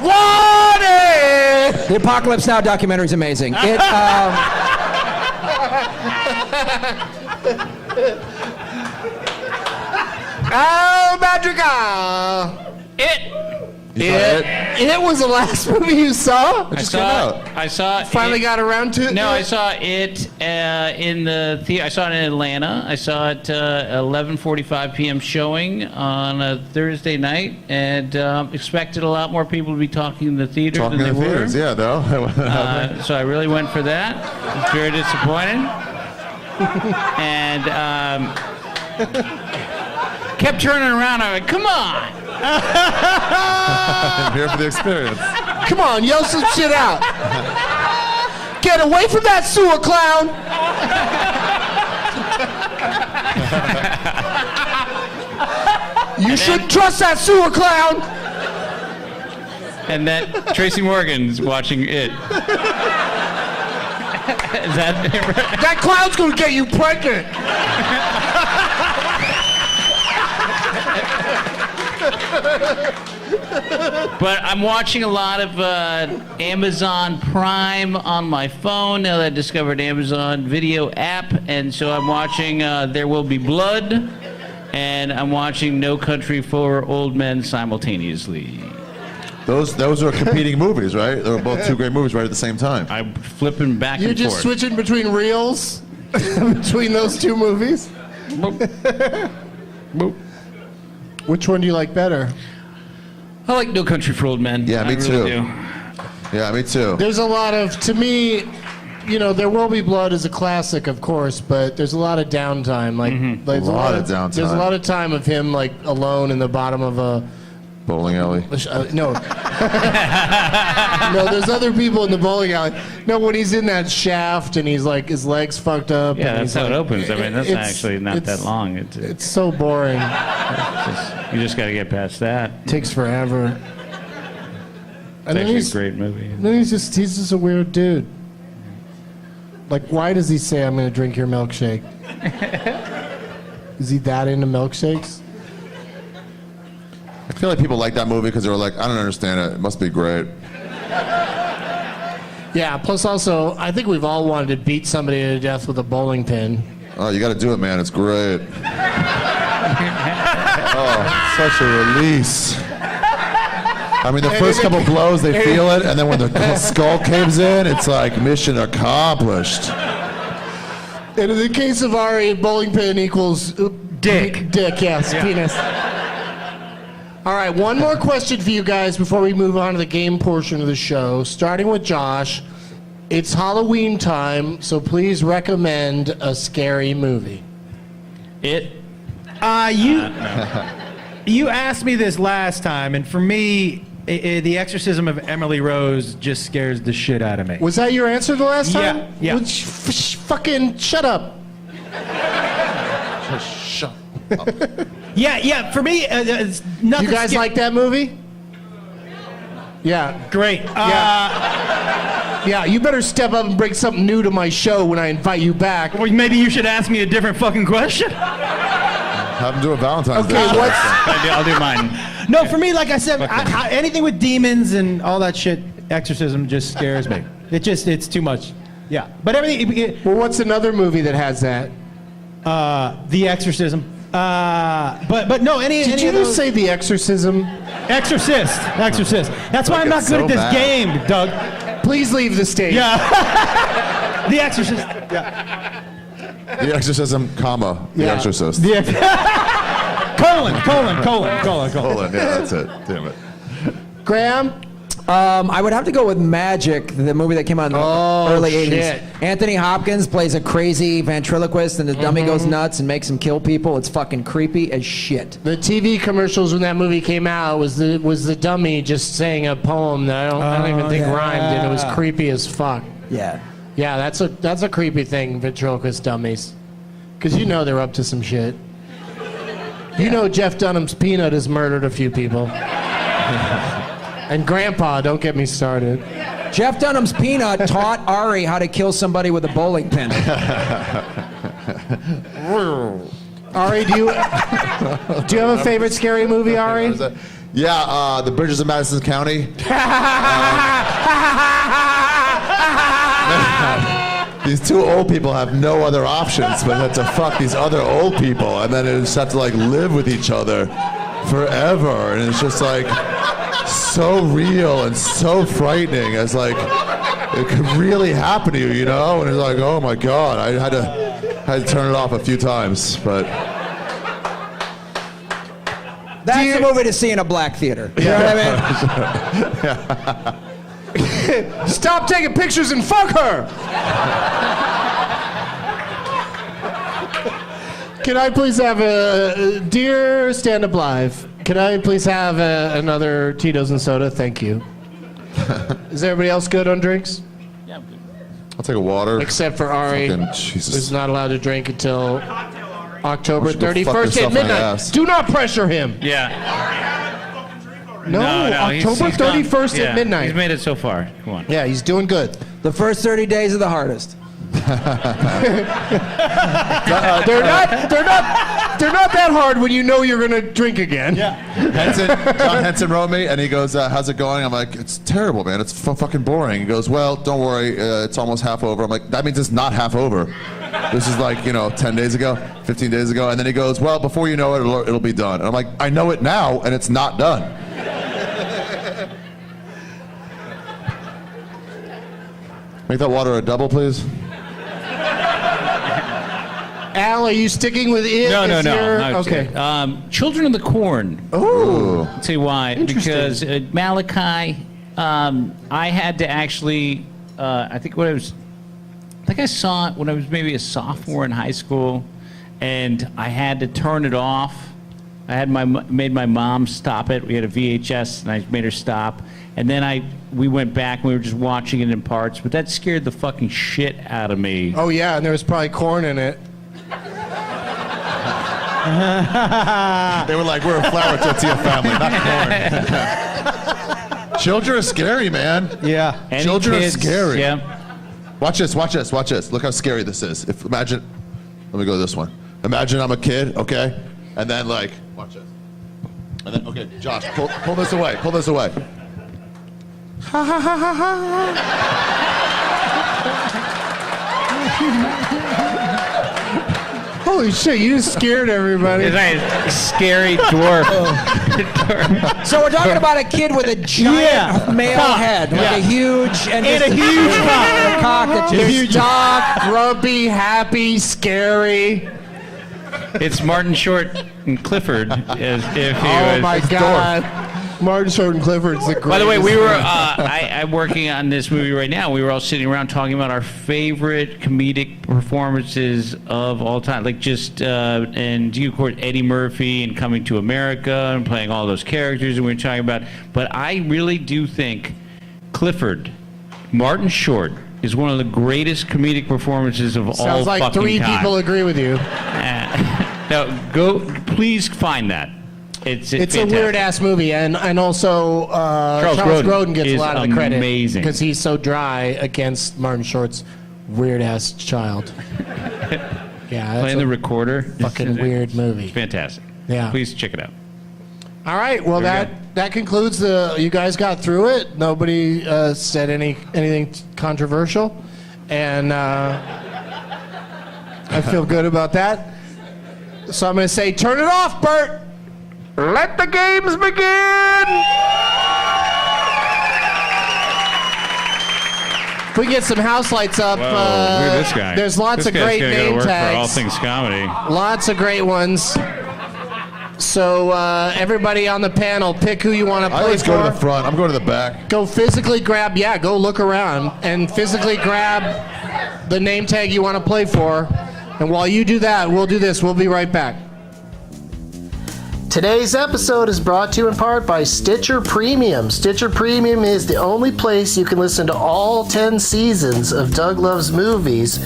wanted. The Apocalypse Now documentary is amazing. It, Oh, Madrigal! It was the last movie you saw? I saw it. Finally got around to it? No, I saw it in the theater. I saw it in Atlanta. I saw it 11:45 p.m. showing on a Thursday night, and expected a lot more people to be talking in the theater Talking than in they the were. theaters, yeah, though. So I really went for that. I was very disappointed, and kept turning around. I went, "Come on!" I'm here for the experience. Come on, yell some shit out. Get away from that sewer clown. You shouldn't trust that sewer clown. And then Tracy Morgan's watching it. Is that That clown's gonna get you pregnant. But I'm watching a lot of Amazon Prime on my phone now that I discovered Amazon Video app, and so I'm watching There Will Be Blood, and I'm watching No Country for Old Men simultaneously. Those are competing movies, right? They were both two great movies right at the same time. I'm flipping back You're and just forth. switching between reels between those two movies. Which one do you like better? I like No Country for Old Men. Yeah, me I really too. do. Yeah, me too. There's a lot of, to me, you know, There Will Be Blood is a classic, of course, but there's a lot of downtime. Like, there's A lot of downtime. There's a lot of time of him like alone in the bottom of a Bowling alley. no. No, there's other people in the bowling alley. No, when he's in that shaft and he's like his legs fucked up. Yeah, and that's he's how it like- opens. I mean, that's it's- actually not that long. It's so boring. You just got to get past that. Takes forever. It's And then actually a he's, great movie. then he's just a weird dude. Like, why does he say, I'm going to drink your milkshake? Is he that into milkshakes? I feel like people like that movie because they were like, I don't understand it. It must be great. Yeah, plus also, I think we've all wanted to beat somebody to death with a bowling pin. Oh, you got to do it, man. It's great. Oh, such a release. I mean, the first couple blows, they feel it, and then when the skull caves in, it's like mission accomplished. And in the case of Ari, bowling pin equals Dick. Dick, yes, penis. All right, one more question for you guys before we move on to the game portion of the show. Starting with Josh. It's Halloween time, so please recommend a scary movie. You asked me this last time, and for me, The Exorcism of Emily Rose just scares the shit out of me. Was that your answer the last time? Yeah. Well, fucking shut up. Shut up. Yeah. For me, it's nothing. You guys like that movie? Yeah. Great. Yeah, you better step up and bring something new to my show when I invite you back. Well, maybe you should ask me a different fucking question. Have him do a Valentine's Day. Okay, what's... I'll do mine. No, for me, like I said, anything with demons and all that shit, exorcism just scares me. It's too much. Yeah, but everything. Well, what's another movie that has that? The Exorcism. But no, Did you just say The Exorcism? Exorcist. That's why I'm not good at this game, Doug. Please leave the stage. Yeah. The Exorcist. Yeah. The Exorcism, comma, The Yeah. Exorcist. Colon. Yeah, that's it. Damn it. Graham? I would have to go with Magic, the movie that came out in the early 80s. shit. Anthony Hopkins plays a crazy ventriloquist, and the dummy goes nuts and makes him kill people. It's fucking creepy as shit. The TV commercials when that movie came out was the dummy just saying a poem that I don't even think rhymed, and it was creepy as fuck. Yeah. Yeah, that's a creepy thing, ventriloquist dummies. Because you know they're up to some shit. You know Jeff Dunham's Peanut has murdered a few people. And Grandpa, don't get me started. Jeff Dunham's Peanut taught Ari how to kill somebody with a bowling pin. Ari, do you have a favorite scary movie, Ari? Yeah, The Bridges of Madison County. These two old people have no other options but to fuck these other old people, and then they just have to like live with each other forever, and it's just like so real and so frightening as like it could really happen to you, you know? And it's like, oh my god, I had to turn it off a few times, but That's the movie to see in a black theater. You know what I mean? Stop taking pictures and fuck her! Can I please have a dear Stand Up Live? Can I please have another Tito's and soda? Thank you. Is everybody else good on drinks? Yeah, I'm good. I'll take a water. Except for Ari, Fucking Jesus. who's not allowed to drink until October Why don't you go fuck 31st yourself at in the midnight. ass? Do not pressure him. Yeah. No, he's October gone. 31st Yeah, at midnight. He's made it so far. Come on. Yeah, he's doing good. The first 30 days are the hardest. They're not that hard when you know you're gonna drink again. John Henson wrote me, and he goes, how's it going? I'm like, it's terrible, man. It's fucking boring. He goes, well, don't worry. It's almost half over. I'm like, that means it's not half over. This is like, 10 days ago, 15 days ago. And then he goes, well, before you know it, it'll be done. And I'm like, I know it now, and it's not done. Make that water a double, please. Al, are you sticking with it? No. Okay. Children of the Corn. Ooh. I'll tell you why. Because Malachi, I had to actually, I think I saw it when I was maybe a sophomore in high school, and I had to turn it off. I had made my mom stop it. We had a VHS, and I made her stop. And then we went back, and we were just watching it in parts. But that scared the fucking shit out of me. Oh yeah, and there was probably corn in it. They were like, we're a flour tortilla family, not corn. Children are scary, man. Yeah. Any Children kids, are scary. Yeah. Watch this. Look how scary this is. Let me go to this one. Imagine I'm a kid, okay? And then watch this. And then, okay, Josh, pull this away. Holy shit, you just scared everybody. It's like a scary dwarf. So we're talking about a kid with a giant male head, like a huge and a huge cock that just Huge dog, grumpy, happy, scary. It's Martin Short. and Clifford, as if he Oh was. my God. Martin Short and Clifford's the greatest. By the way, we were I'm working on this movie right now. We were all sitting around talking about our favorite comedic performances of all time, like just and you of course Eddie Murphy and Coming to America and playing all those characters that we were talking about. But I really do think Clifford, Martin Short, is one of the greatest comedic performances of all Sounds like fucking three time. people agree with you. Now go, please find that. It's a weird ass movie, and also Charles Grodin gets a lot of the credit because he's so dry against Martin Short's weird ass child. Yeah, that's Playing the recorder. Fucking weird movie. Fantastic. Yeah. Please check it out. All right. Well, that concludes the. You guys got through it. Nobody said anything controversial, and I feel good about that. So I'm going to say, turn it off, Bert. Let the games begin! If we get some house lights up, Whoa, look at this guy. There's lots this of great guy's gonna name go work tags. For All Things Comedy. Lots of great ones. So everybody on the panel, pick who you want to play I always for. go to the front. I'm going to the back. Go physically grab, go look around and physically grab the name tag you want to play for. And while you do that, we'll do this. We'll be right back. Today's episode is brought to you in part by Stitcher Premium. Stitcher Premium is the only place you can listen to all 10 seasons of Doug Loves Movies,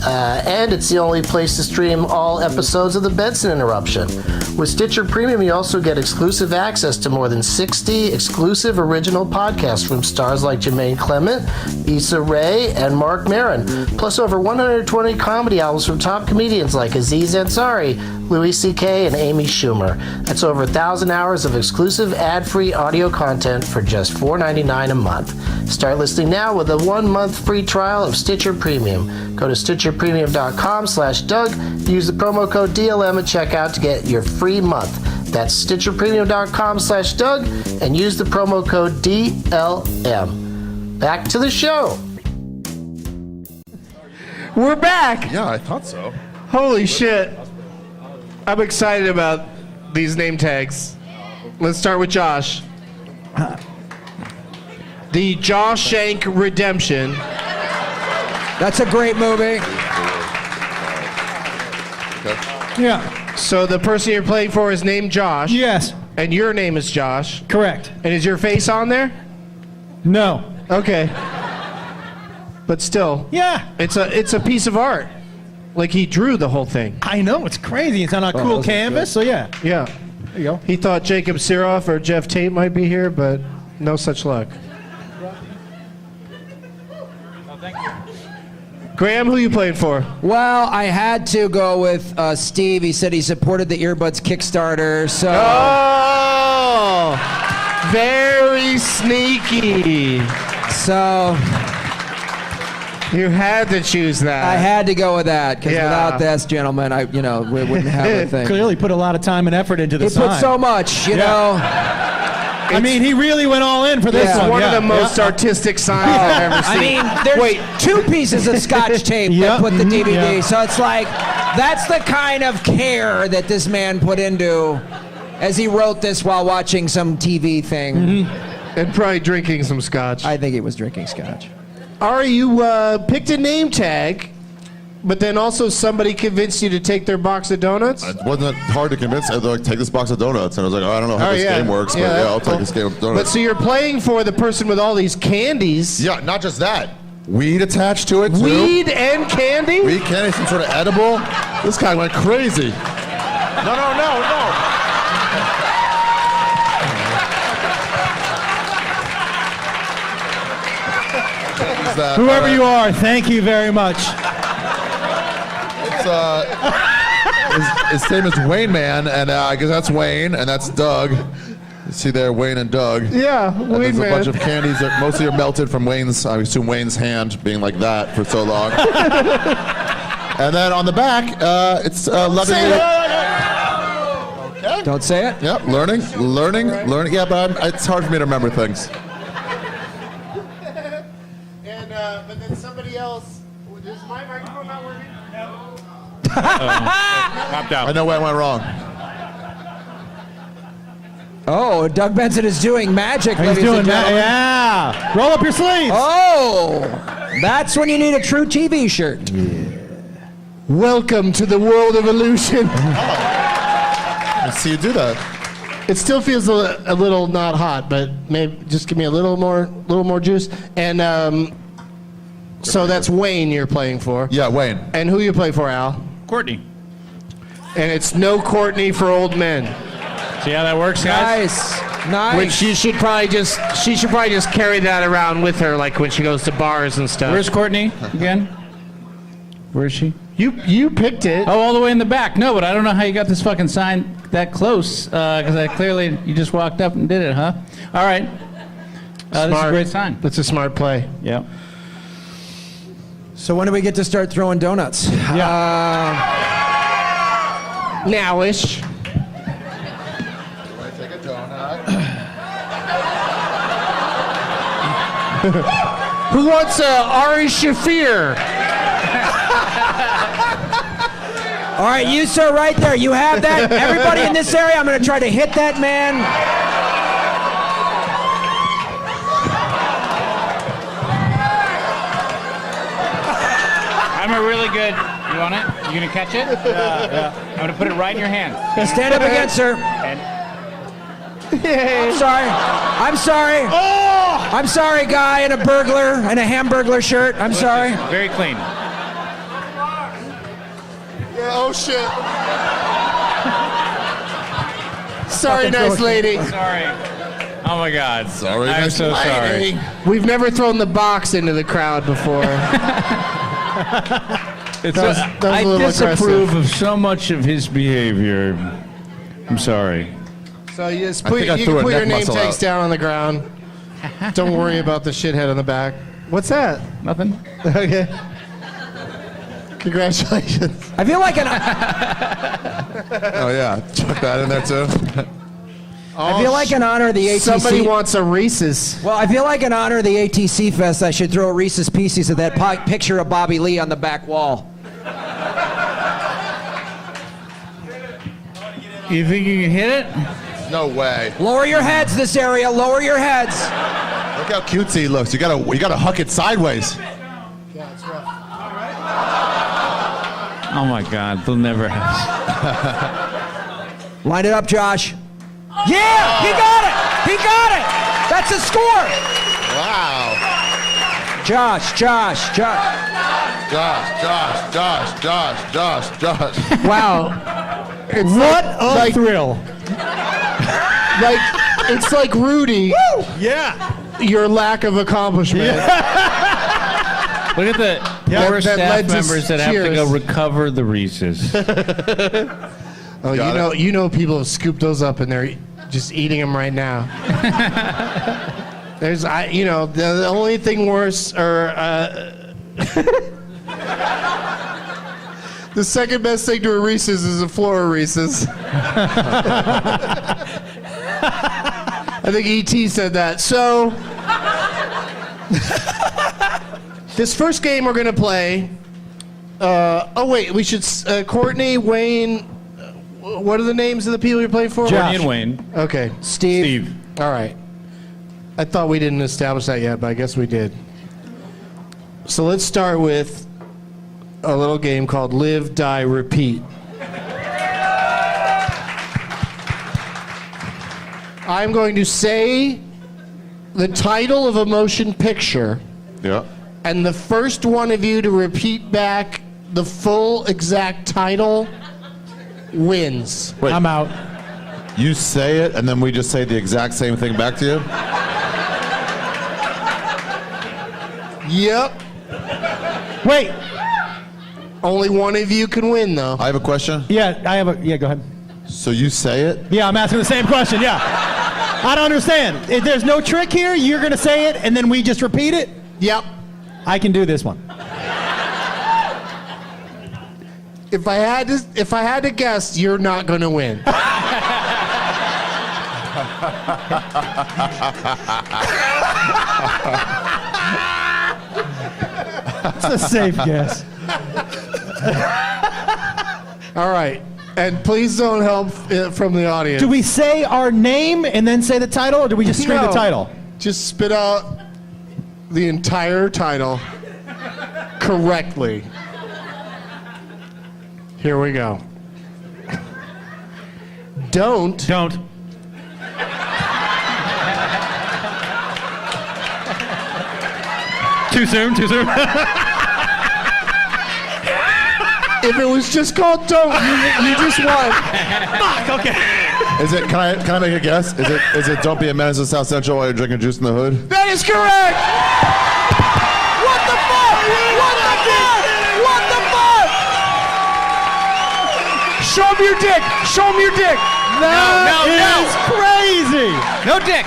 and it's the only place to stream all episodes of The Benson Interruption. With Stitcher Premium, you also get exclusive access to more than 60 exclusive original podcasts from stars like Jermaine Clement, Issa Rae, and Mark Maron, plus over 120 comedy albums from top comedians like Aziz Ansari, Louis C.K., and Amy Schumer. That's over 1,000 hours of exclusive ad-free audio content for just $4.99 a month. Start listening now with a 1-month free trial of Stitcher Premium. Go to StitcherPremium.com/Doug. Use the promo code DLM at checkout to get your free month. That's StitcherPremium.com/Doug and use the promo code DLM. Back to the show. We're back. Yeah, I thought so. Holy shit. I'm excited about these name tags. Let's start with Josh. The Jawshank Redemption. That's a great movie. Yeah. So the person you're playing for is named Josh. Yes. And your name is Josh. Correct. And is your face on there? No. Okay. But still. Yeah. It's a piece of art. Like he drew the whole thing. I know, it's crazy. It's on a cool canvas, so yeah. Yeah. There you go. He thought Jacob Siroff or Jeff Tate might be here, but no such luck. Graham, who you playing for? Well, I had to go with Steve. He said he supported the Earbuds Kickstarter, so... Oh! Very sneaky. So... You had to choose that. I had to go with that, because without this, gentlemen, we wouldn't have a thing. Clearly put a lot of time and effort into the He sign. put so much, you know. I mean, he really went all in for this It's one. one of the most artistic signs I've ever seen. I mean, there's 2 pieces of Scotch tape that put the DVD, so it's like, that's the kind of care that this man put into as he wrote this while watching some TV thing. Mm-hmm. And probably drinking some scotch. I think he was drinking scotch. Ari, you picked a name tag, but then also somebody convinced you to take their box of donuts? It wasn't hard to convince. I was like, take this box of donuts. And I was like, oh, I don't know how this game works, but I'll take this game of But donuts. so you're playing for the person with all these candies. Yeah, not just that. Weed attached to it, too. Weed and candy? Weed, candy, some sort of edible. This guy went crazy. No. Whoever you are, thank you very much. His name is Wayne Man, and I guess that's Wayne, and that's Doug. You see there, Wayne and Doug. Yeah, And Wayne there's a Man. bunch of candies that mostly are melted from Wayne's, I assume Wayne's hand being like that for so long. And then on the back, it's loving it. Don't say it? Yep, learning. Yeah, but it's hard for me to remember things. And but then somebody else. Is my microphone not working? Popped out. I know where I went wrong. Oh, Doug Benson is doing magic, He's ladies doing and that. gentlemen. Yeah. Roll up your sleeves. Oh, that's when you need a true TV shirt. Welcome to the world of illusion. I see you do that. It still feels a little not hot, but maybe just give me a little more juice. And so that's Wayne you're playing for. Yeah, Wayne. And who you play for, Al? Courtney. And it's no Courtney for old men. See how that works, guys? Nice. Which she should probably just carry that around with her, like when she goes to bars and stuff. Where's Courtney again? Where is she? You picked it. Oh, all the way in the back. No, but I don't know how you got this fucking sign that close, because you just walked up and did it, huh? All right. This is a great sign. That's a smart play. Yeah. So when do we get to start throwing donuts? Now-ish. Take a donut. Who wants Ari Shaffir? All right, you sir, right there. You have that. Everybody in this area, I'm going to try to hit that man. I'm a really good. You want it? You gonna catch it? Yeah. I'm gonna put it right in your hand. Stand up again, sir. I'm sorry. I'm sorry. Oh! I'm sorry, guy in a burglar and a hamburglar shirt. I'm sorry. Very clean. Oh shit. Sorry, nice lady. Sorry. Oh my God. Sorry, I'm nice so sorry. We've never thrown the box into the crowd before. It's That was a I little disapprove aggressive. of so much of his behavior. I'm sorry. So you just think I you threw can a put your neck name muscle tags out. down on the ground. Don't worry about the shithead on the back. What's that? Nothing. Okay. Congratulations. I feel like an Oh yeah, chuck that in there too. I feel like in honor of the ATC. Somebody wants a Reese's. Well, I feel like in honor of the ATC Fest, I should throw Reese's Pieces of that picture of Bobby Lee on the back wall. You think you can hit it? No way. Lower your heads, this area. Lower your heads. Look how cutesy he looks. You gotta huck it sideways. Oh my God, they'll never have. Line it up, Josh. Yeah, he got it. He got it. That's a score. Wow. Josh. Josh. Wow. It's What like, a thrill. like it's like Rudy, Yeah. your lack of accomplishment. Look at the poor that led staff to members that have to cheers. go recover the Reese's. Oh, Got you know people have scooped those up and they're just eating them right now. The only thing worse or the second best thing to a Reese's is a floor of Reese's. I think E.T. said that. So this first game we're gonna play. We should Courtney, Wayne. What are the names of the people you're playing for? Courtney and Wayne. Okay, Steve. All right. I thought we didn't establish that yet, but I guess we did. So let's start with a little game called Live, Die, Repeat. I'm going to say the title of a motion picture, Yeah. and the first one of you to repeat back the full exact title wins. Wait. I'm out. You say it, and then we just say the exact same thing back to you? Yep. Wait. Only one of you can win, though. I have a question. Yeah, go ahead. So you say it? Yeah, I'm asking the same question. Yeah. I don't understand. If there's no trick here, you're going to say it and then we just repeat it? Yep. I can do this one. If I had to guess, you're not going to win. It's a safe guess. All right. And please don't help from the audience. Do we say our name and then say the title, or do we just scream the No. title? Just spit out the entire title correctly. Here we go. Don't Too soon? If it was just called Don't, you just won. Fuck, okay. Is it? Can I make a guess? Is it? Don't be a menace to South Central while you're drinking juice in the hood. That is correct. What the fuck? What the fuck? What the fuck? Show him your dick. Show him your dick. That is crazy. No dick.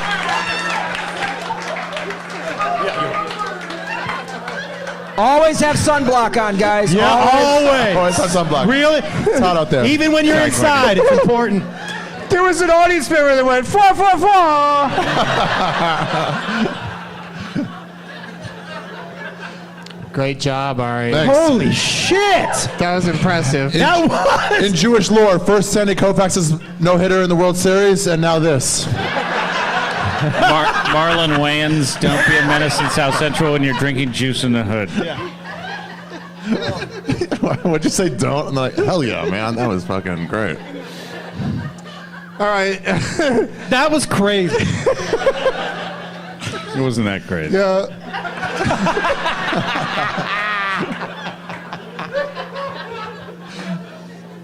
Always have sunblock on, guys. Yeah, always. Oh, it's not sunblock. Really? It's hot out there. Even when you're inside, it's important. There was an audience member that went, "Fa, fa, fa." Great job, Ari. Thanks. Holy shit. That was impressive. That was. In Jewish lore, first Sandy Koufax's no-hitter in the World Series, and now this. Marlon Wayans, don't be a menace in South Central when you're drinking juice in the hood. What'd you say? Don't? I'm like, hell yeah, man. That was fucking great. All right. That was crazy. It wasn't that crazy. Yeah.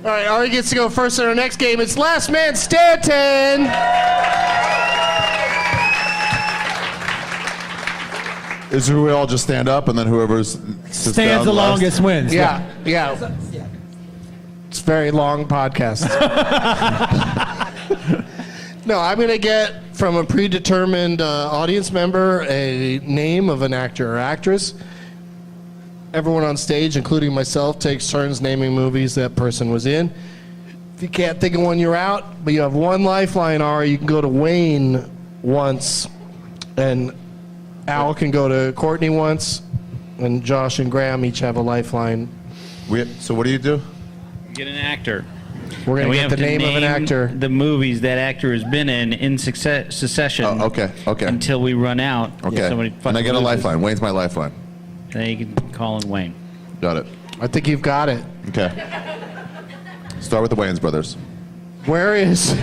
All right, Ari gets to go first in our next game. It's Last Man Stanton. Is who we all just stand up, and then whoever Stands the longest wins. Yeah. It's a very long podcast. No, I'm going to get from a predetermined audience member a name of an actor or actress. Everyone on stage, including myself, takes turns naming movies that person was in. If you can't think of one, you're out. But you have one lifeline, Ari. You can go to Wayne once, and Al can go to Courtney once, and Josh and Graham each have a lifeline. So what do you do? Get an actor. We're going And we to get have the to name of an actor. The movies that actor has been in succession. Oh, okay. Until we run out. Okay. Somebody And I get a loses. lifeline. Wayne's my lifeline. Then you can call in Wayne. Got it. I think you've got it. Okay. Start with the Wayans brothers. Where is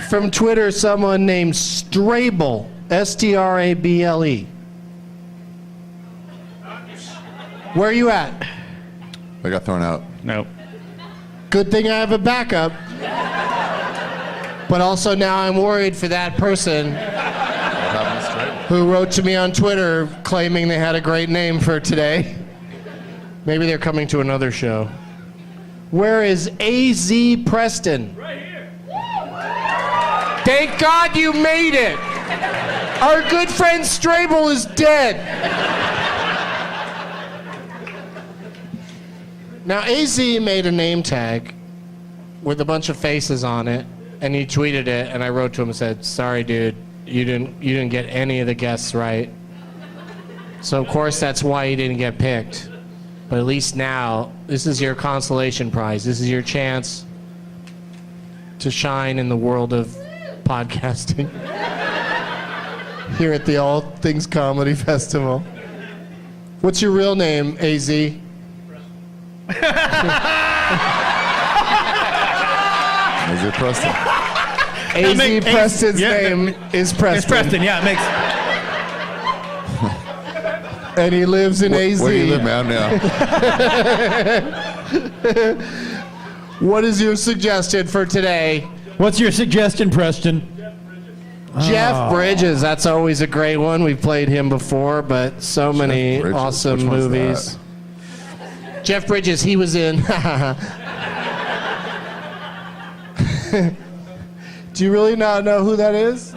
from Twitter someone named Strable, Strable? Where are you at? I got thrown out. Nope. Good thing I have a backup. But also now I'm worried for that person who wrote to me on Twitter claiming they had a great name for today. Maybe they're coming to another show. Where is A.Z. Preston? Right here. Thank God you made it. Our good friend Strable is dead. Now, A.Z. made a name tag with a bunch of faces on it, and he tweeted it, and I wrote to him and said, "Sorry, dude, you didn't get any of the guests right." So, of course, that's why you didn't get picked. But at least now, this is your consolation prize. This is your chance to shine in the world of podcasting here at the All Things Comedy Festival. What's your real name, AZ? AZ Preston. AZ Preston's name is Preston. It's Preston, yeah, it makes. And he lives in AZ. Where do you live, man? Yeah. What is your suggestion for today? What's your suggestion, Preston? Jeff Bridges. That's always a great one. We've played him before, but so many Bridges. awesome Which one's movies. Jeff Bridges, he was in. Do you really not know who that is?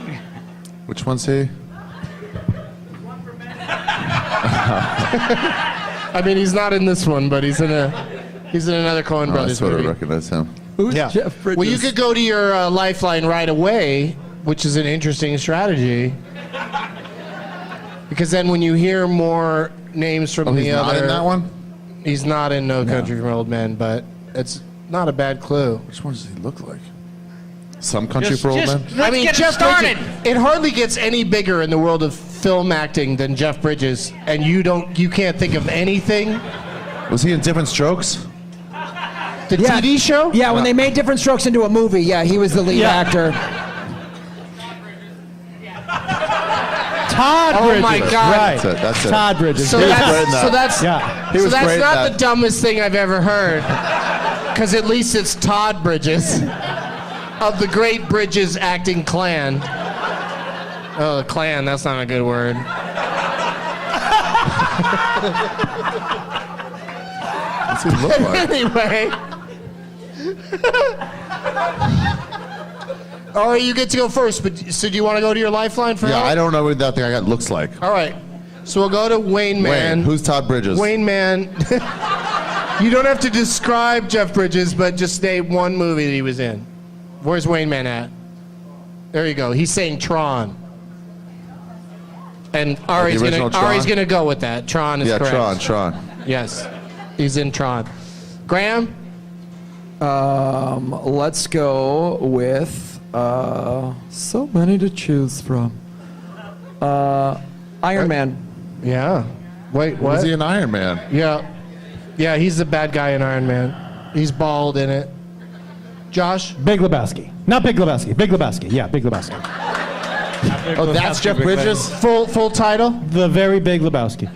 Which one's he? I mean, he's not in this one, but he's in another Coen I Brothers sort of movie. recognize him. Who's Yeah. Jeff Bridges? Well, you could go to your lifeline right away, which is an interesting strategy. Because then when you hear more names from Oh, the he's other... not in that one? He's not in No Country for Old Men, but it's not a bad clue. Which one does he look like? Some Country for Old Men? Let's get Jeff it started. Bridges, it hardly gets any bigger in the world of film acting than Jeff Bridges, and you can't think of anything. Was he in Different Strokes? The TV show? Yeah, when they made Different Strokes into a movie, yeah, he was the lead actor. Todd Oh Bridges. my God. Right. That's it. Todd Bridges. So He was that's great in that. so that's Yeah. He so was that's great in not that. the dumbest thing I've ever heard. Because at least it's Todd Bridges of the Great Bridges acting clan. Oh, the clan, that's not a good word. What's he look like? Anyway. All right, you get to go first, but so do you want to go to your lifeline for Yeah, help? I don't know what that thing I got looks like. All right, so we'll go to Wayne Man. Wayne, who's Todd Bridges? Wayne Man. You don't have to describe Jeff Bridges, but just name one movie that he was in. Where's Wayne Man at? There you go. He's saying Tron. And Ari's original gonna Tron? go with that. Tron is Yeah, correct. Tron. Yes, he's in Tron. Graham. Let's go with so many to choose from. Iron Man. Yeah. Wait, what? Was he an Iron Man? Yeah. Yeah, he's the bad guy in Iron Man. He's bald in it. Josh? Big Lebowski. Not Big Lebowski. Big Lebowski. Yeah, Big Lebowski. Oh, that's Jeff Bridges? Full title? The Very Big Lebowski.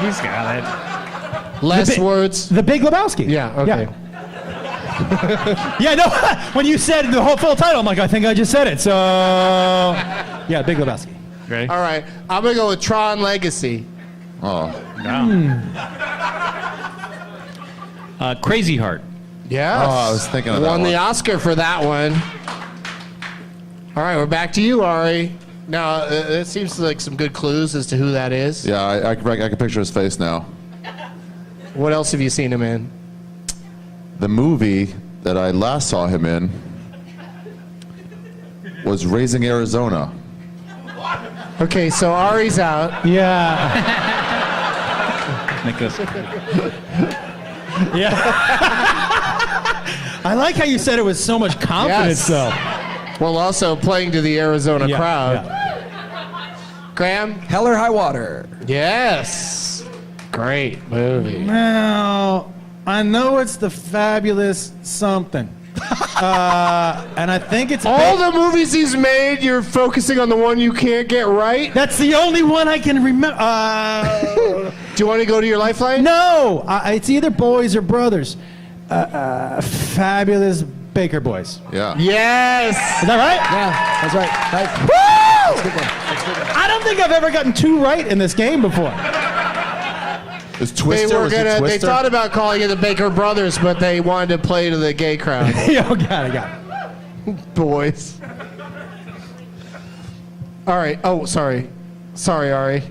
He's got it. Less words? The Big Lebowski. Yeah, okay. Yeah, no, when you said the whole full title, I'm like, I think I just said it. So, yeah, Big Lebowski. Ready? All right, I'm going to go with Tron Legacy. Oh. Crazy Heart. Yeah. Oh, I was thinking of that Won the one. Oscar for that one. All right, we're back to you, Ari. Now, it seems like some good clues as to who that is. Yeah, I can picture his face now. What else have you seen him in? The movie that I last saw him in was Raising Arizona. Okay, so Ari's out. Yeah. Nicholas. Yeah. I like how you said it with so much confidence, Yes. though. Well, also playing to the Arizona Yeah, crowd. yeah. Graham? Hell or High Water. Yes. Great movie. Now, I know it's the fabulous something. And I think it's All the movies he's made, you're focusing on the one you can't get right? That's the only one I can remember. Do you want to go to your lifeline? No, it's either Boys or Brothers. Fabulous Baker Boys. Yeah. Yes. Is that right? Yeah, that's right. Right. Woo! I don't think I've ever gotten two right in this game before. Is Twister? Was it They Twister? thought about calling it the Baker Brothers, but they wanted to play to the gay crowd. Yeah, got it. Boys. All right. Oh, sorry. Sorry, Ari.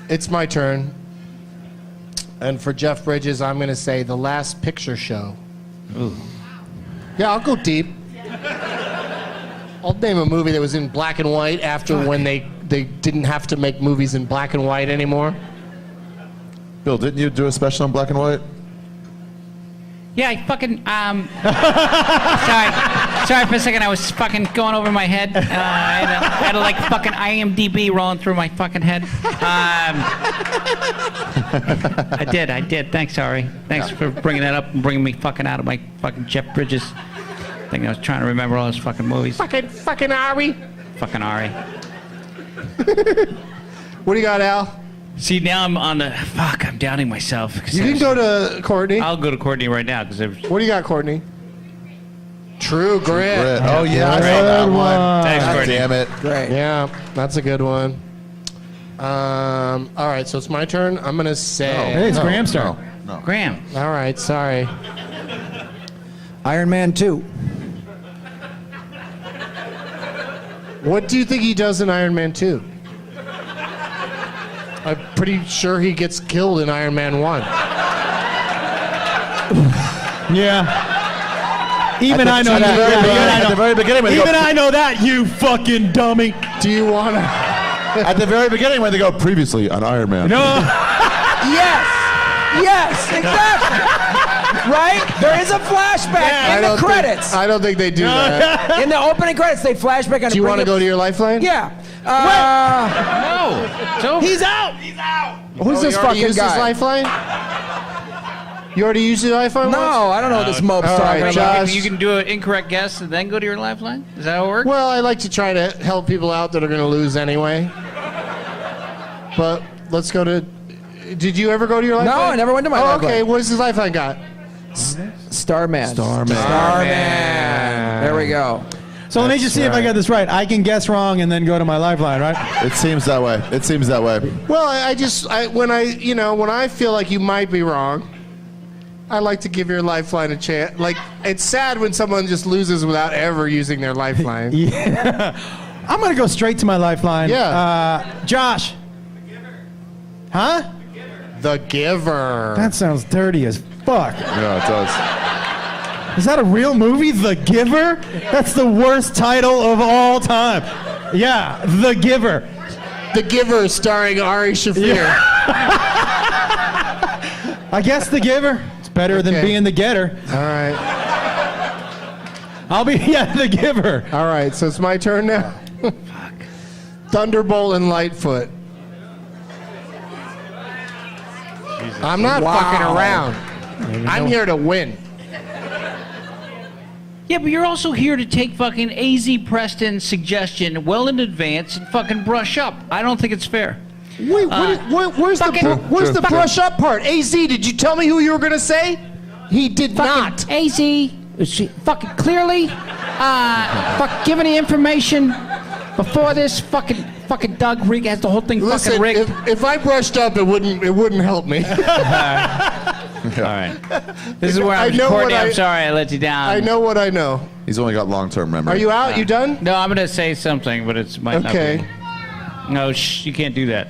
It's my turn. And for Jeff Bridges, I'm going to say The Last Picture Show. Ooh. Yeah, I'll go deep. I'll name a movie that was in black and white after when they didn't have to make movies in black and white anymore. Bill, didn't you do a special in black and white? Yeah, I fucking sorry for a second. I was fucking going over my head. I had a like fucking IMDb rolling through my fucking head. I did. Thanks, Ari. Thanks for bringing that up and bringing me fucking out of my fucking Jeff Bridges thing. I was trying to remember all those fucking movies. Fucking Ari. Fucking Ari. What do you got, Al? See, now I'm on the fuck. I'm doubting myself. You can go to Courtney. I'll go to Courtney right now because What do you got, Courtney? True Grit. Grit. Oh, yeah, I saw that one. Thanks, God Courtney. damn it. Great. Yeah, that's a good one. All right, so it's my turn. I'm gonna say. Hey, it's Graham's turn. No. Graham. All right, sorry. Iron Man 2. What do you think he does in Iron Man 2? I'm pretty sure he gets killed in Iron Man 1. Yeah. Even I know that. At the very beginning, when they Even go, I know that, you fucking dummy. Do you want to? at the very beginning when they go previously on Iron Man. No. Yes, exactly. Right? There is a flashback in the credits. I don't think they do that. In the opening credits, they flashback on. Do you want to go to your lifeline? Yeah. No. He's out. Who's this fucking Use guy? his lifeline? You already used your lifeline? No, once? I don't know what this mope's all talking right, about. Josh. You can do an incorrect guess and then go to your lifeline? Is that how it works? Well, I like to try to help people out that are going to lose anyway. But let's go to. Did you ever go to your lifeline? No, I never went to my lifeline. Okay, what's his lifeline got? Starman. There we go. So let me just see if I got this right. I can guess wrong and then go to my lifeline, right? It seems that way. Well, when I feel like you might be wrong, I like to give your lifeline a chance. Like, it's sad when someone just loses without ever using their lifeline. Yeah. I'm going to go straight to my lifeline. Yeah. Josh. Huh? The Giver. That sounds dirty as fuck. Yeah, it does. Is that a real movie, The Giver? That's the worst title of all time. Yeah, The Giver. The Giver starring Ari Shaffir. Yeah. I guess The Giver. It's better than being The Getter. All right. I'll be, The Giver. All right, so it's my turn now. Fuck. Thunderbolt and Lightfoot. I'm not fucking around. I'm here to win. Yeah, but you're also here to take fucking AZ Preston's suggestion well in advance and fucking brush up. I don't think it's fair. Wait, where's the brush up part? AZ, did you tell me who you were going to say? He did not. AZ, fucking clearly, giving the information before this fucking Doug has the whole thing fucking rigged. If I brushed up, it wouldn't help me. All right. This is where I'm Courtney, I'm sorry I let you down. I know what I know. He's only got long-term memory. Are you out? You done? No, I'm going to say something, but it might not be. Okay. No, you can't do that.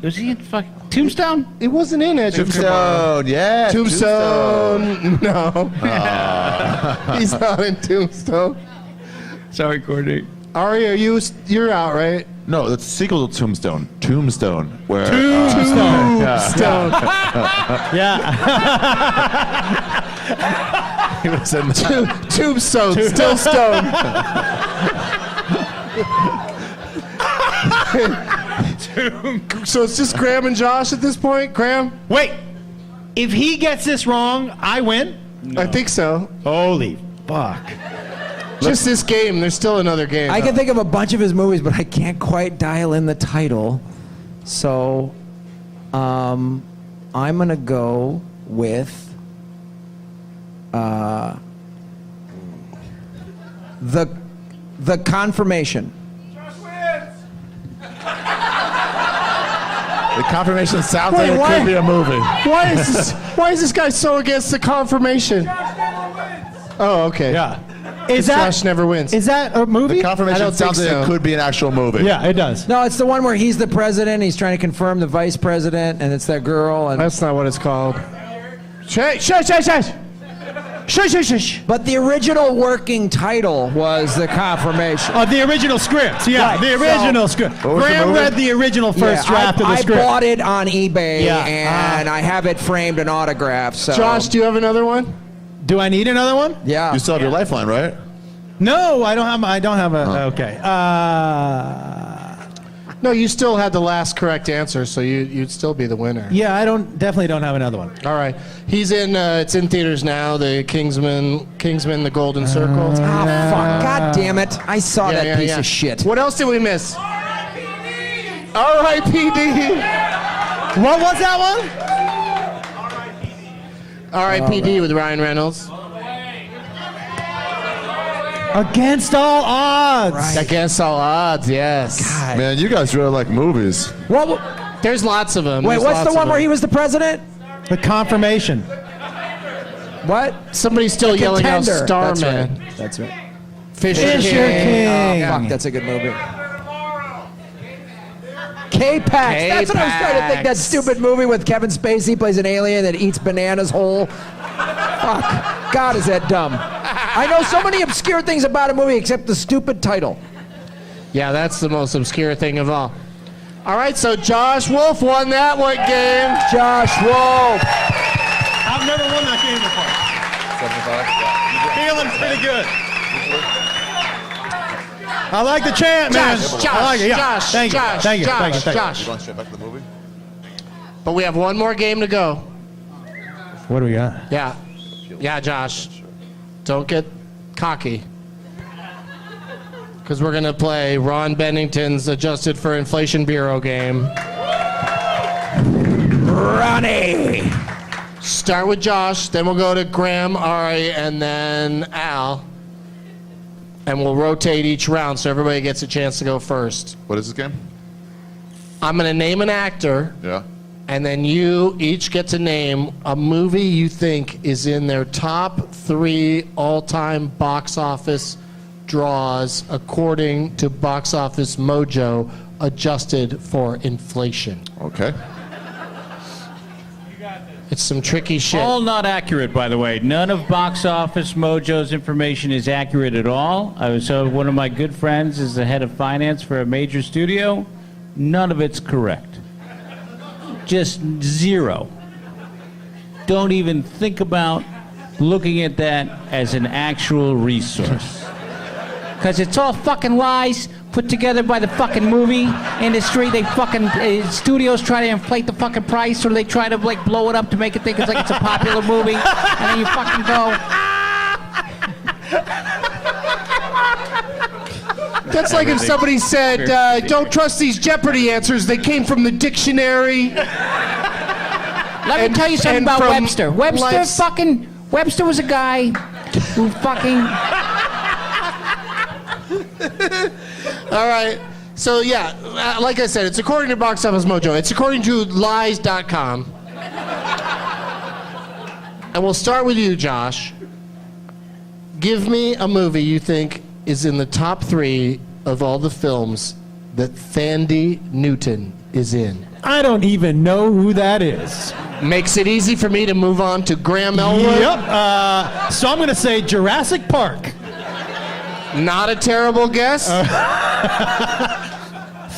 Was he in fucking Tombstone? It wasn't in Edge of Tomorrow. Tombstone, yeah. Tombstone. No. He's not in Tombstone. Sorry, Courtney. Ari, you're out, right? No, that's the sequel to Tombstone. Tombstone. Where, Tombstone. Stone. Yeah. he was in Tombstone. Still Stone. So it's just Graham and Josh at this point? Graham? Wait. If he gets this wrong, I win? I think so. Holy fuck. Just this game. There's still another game. I can think of a bunch of his movies, but I can't quite dial in the title. So, I'm gonna go with the Confirmation. The Confirmation sounds like it could be a movie. Why is this guy so against the Confirmation? Oh, okay. Yeah. Josh never wins. Is that a movie? The Confirmation sounds like it could be an actual movie. Yeah, it does. No, it's the one where he's the president. He's trying to confirm the vice president, and it's that girl. And That's not what it's called. Shush. But the original working title was The Confirmation. The original script. Yeah, Right, the original script. What was the Graham movie? read the original first draft of the I script. bought it on eBay, Yeah. and I have it framed and autographed. So. Josh, do you have another one? Do I need another one? Yeah. You still have your lifeline, right? No, I don't have a. Okay. No, you still had the last correct answer, so you'd still be the winner. Yeah, I definitely don't have another one. All right. He's in. It's in theaters now. The Kingsman, The Golden Circle. Oh, fuck. God damn it. I saw that piece of shit. What else did we miss? R.I.P.D. What was that one? R.I.P.D. with Ryan Reynolds. Against All Odds. Against All Odds, yes. Man, you guys really like movies. What? There's lots of them. Wait, There's what's lots the one of where them. he was the president? The Confirmation. What? Somebody's still yelling out Contender. Starman. That's right. Fisher King. Oh, fuck, that's a good movie. K-Pax. That's what I was trying to think. That stupid movie with Kevin Spacey plays an alien that eats bananas whole. Fuck. God, is that dumb. I know so many obscure things about a movie except the stupid title. Yeah, that's the most obscure thing of all. All right, so Josh Wolf won that one game. Josh Wolf. I've never won that game before. 75? Feeling pretty good. I like the chant, man. Josh, I like it. Yeah. Josh, Thank you. Josh, Thank you. Josh, Thank you. Thank you. Josh. Going straight back to the movie? But we have one more game to go. What do we got? Yeah. Yeah, Josh. Don't get cocky. Because we're going to play Ron Bennington's Adjusted for Inflation Bureau game. Ronnie. Start with Josh, then we'll go to Graham, Ari, and then Al. And we'll rotate each round so everybody gets a chance to go first. What is this game? I'm going to name an actor. Yeah. And then you each get to name a movie you think is in their top 3 all-time box office draws according to Box Office Mojo, adjusted for inflation. Okay. It's some tricky shit. All not accurate, by the way. None of Box Office Mojo's information is accurate at all. So one of my good friends is the head of finance for a major studio. None of it's correct. Just zero. Don't even think about looking at that as an actual resource. Because it's all fucking lies put together by the fucking movie industry. They fucking, studios try to inflate the fucking price, or they try to like blow it up to make it think it's like it's a popular movie. And then you fucking go. That's like if somebody said, don't trust these Jeopardy answers. They came from the dictionary. Let me tell you something and about from Webster. Webster was a guy who fucking. All right. So, yeah, like I said, it's according to Box Office Mojo. It's according to lies.com. And we'll start with you, Josh. Give me a movie you think is in the top 3 of all the films that Thandie Newton is in. I don't even know who that is. Makes it easy for me to move on to Graham Elwood. Yep. So I'm going to say Jurassic Park. Not a terrible guess.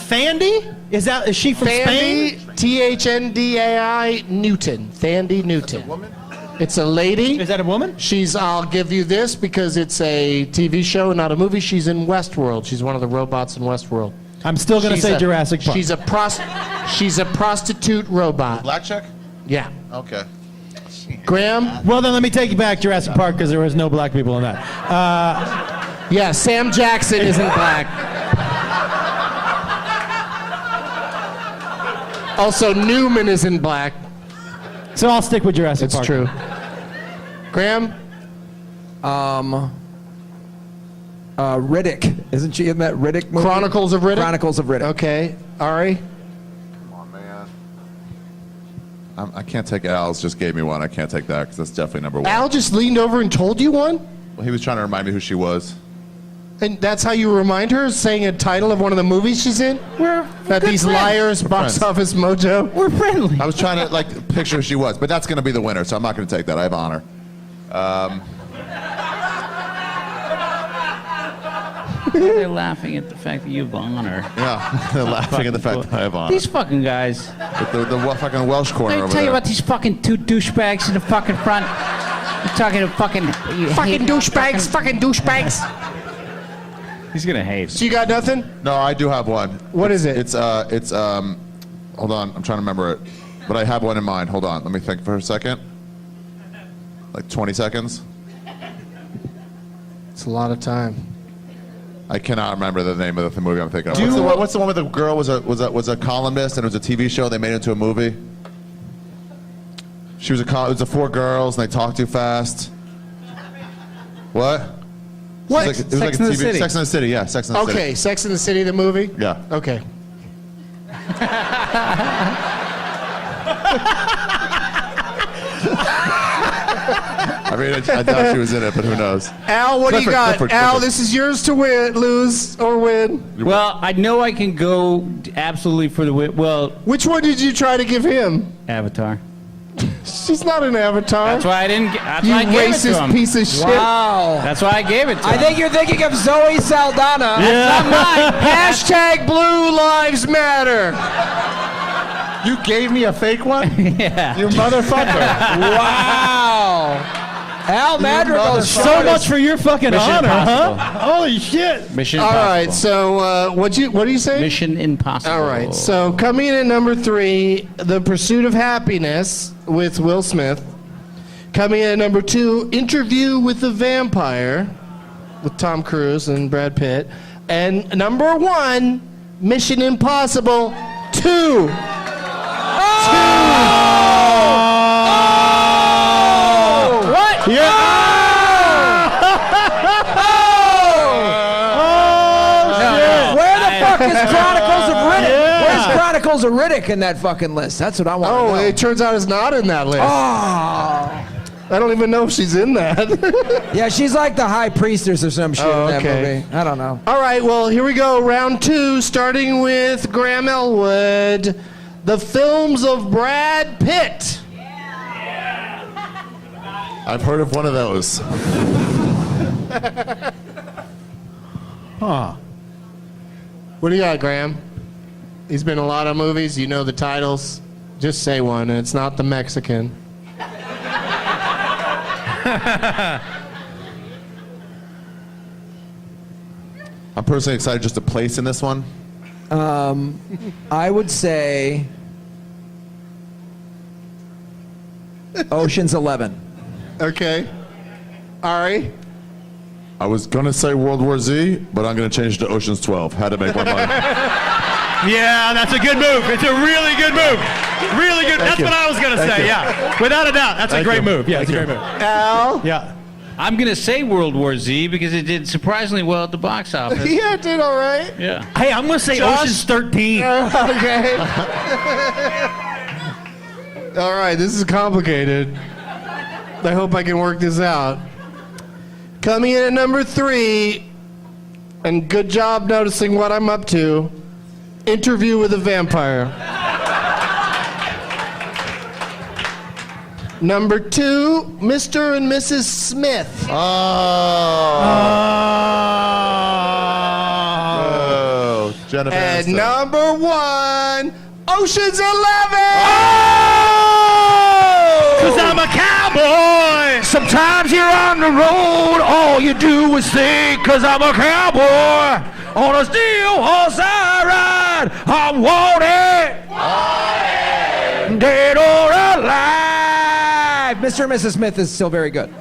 Thandie? Is she from Spain? Thandai Newton. Thandie Newton. Woman? It's a lady. Is that a woman? I'll give you this because it's a TV show, not a movie. She's in Westworld. She's one of the robots in Westworld. I'm still going to say Jurassic Park. She's a prostitute robot. Black chick? Yeah. Okay. Graham? Well, then let me take you back Jurassic Park because there was no black people in that. Yeah, Sam Jackson isn't black. Also, Newman isn't black. So I'll stick with Jurassic Park. It's true. Graham? Riddick. Isn't she in that Riddick movie? Chronicles of Riddick? Chronicles of Riddick. Okay. Ari? Come on, man. I can't take Al's. Just gave me one. I can't take that because that's definitely number 1. Al just leaned over and told you one? Well, he was trying to remind me who she was. And that's how you remind her, saying a title of one of the movies she's in? We're That good these friends. liars, Box friends. Office Mojo. We're friendly. I was trying to like picture who she was, but that's going to be the winner, so I'm not going to take that. I have honor. They're laughing at the fact that you have honor. Yeah, they're laughing at the fact that I have honor. These fucking guys. The fucking Welsh corner Let me over tell you there. about these fucking 2 douchebags in the fucking front. You're talking to fucking Douchebags, fucking douchebags. He's gonna hate. So you got nothing? No, I do have one. What is it? It's hold on, I'm trying to remember it, but I have one in mind. Hold on, let me think for a second. Like 20 seconds. It's a lot of time. I cannot remember the name of the movie I'm thinking of. Do- What's the one where the girl was a columnist and it was a TV show? They made it into a movie. She was it was 4 girls and they talked too fast. What? What? It was like a Sex and the TV City. Sex and the City, yeah, Sex and the City. Okay, Sex and the City, the movie? Yeah. Okay. I mean, I doubt she was in it, but who knows? Al, what do you got? Clifford. Al, this is yours to win, lose, or win. Well, I know I can go absolutely for the win. Well, Which one did you try to give him? Avatar. She's not an avatar. That's why I didn't. That's You why I gave it to racist him. piece of shit. Wow. That's why I gave it to him. I think you're thinking of Zoe Saldana. Hashtag Blue Lives Matter. You gave me a fake one? Yeah. You motherfucker. Wow. Al Madrigal. So much for your fucking Mission honor, Impossible. huh? Holy shit. Mission All Impossible. right, so what do you say? Mission Impossible. All right, so coming in at number 3, The Pursuit of Happiness with Will Smith. Coming in at number 2, Interview with the Vampire with Tom Cruise and Brad Pitt. And number 1, Mission Impossible 2. What? Where the fuck is Chronicles of Riddick? Where's Chronicles of Riddick in that fucking list? That's what I want to know. It turns out it's not in that list. Oh. I don't even know if she's in that. Yeah, she's like the high priestess or some shit Oh, in okay. that movie. I don't know. All right, well, here we go. Round 2, starting with Graham Elwood. The films of Brad Pitt. I've heard of one of those. What do you got, Graham? He's been in a lot of movies. You know the titles. Just say one, and it's not the Mexican. I'm personally excited just to place in this one. I would say Ocean's 11. Okay. Ari? I was gonna say World War Z, but I'm gonna change to Ocean's 12. Had to make my mind. Yeah, that's a good move. It's a really good move. Really good. That's you. what I was going to Thank say, you. yeah. Without a doubt, that's a great move. Yeah, it's a great move. Al? Yeah. I'm gonna say World War Z because it did surprisingly well at the box office. Yeah, it did all right. Yeah. Hey, I'm going to say Josh? Ocean's 13. Okay. All right, this is complicated. I hope I can work this out. Coming in at number 3, and good job noticing what I'm up to, Interview with a Vampire. Number 2, Mr. and Mrs. Smith. Oh, Jennifer And Aniston. number 1, Ocean's 11. Because I'm a cowboy. Sometimes you're on the road, all you do is think, 'cause I'm a cowboy. On a steel horse I ride, I'm wanted. Dead or alive. Mr. and Mrs. Smith is still very good.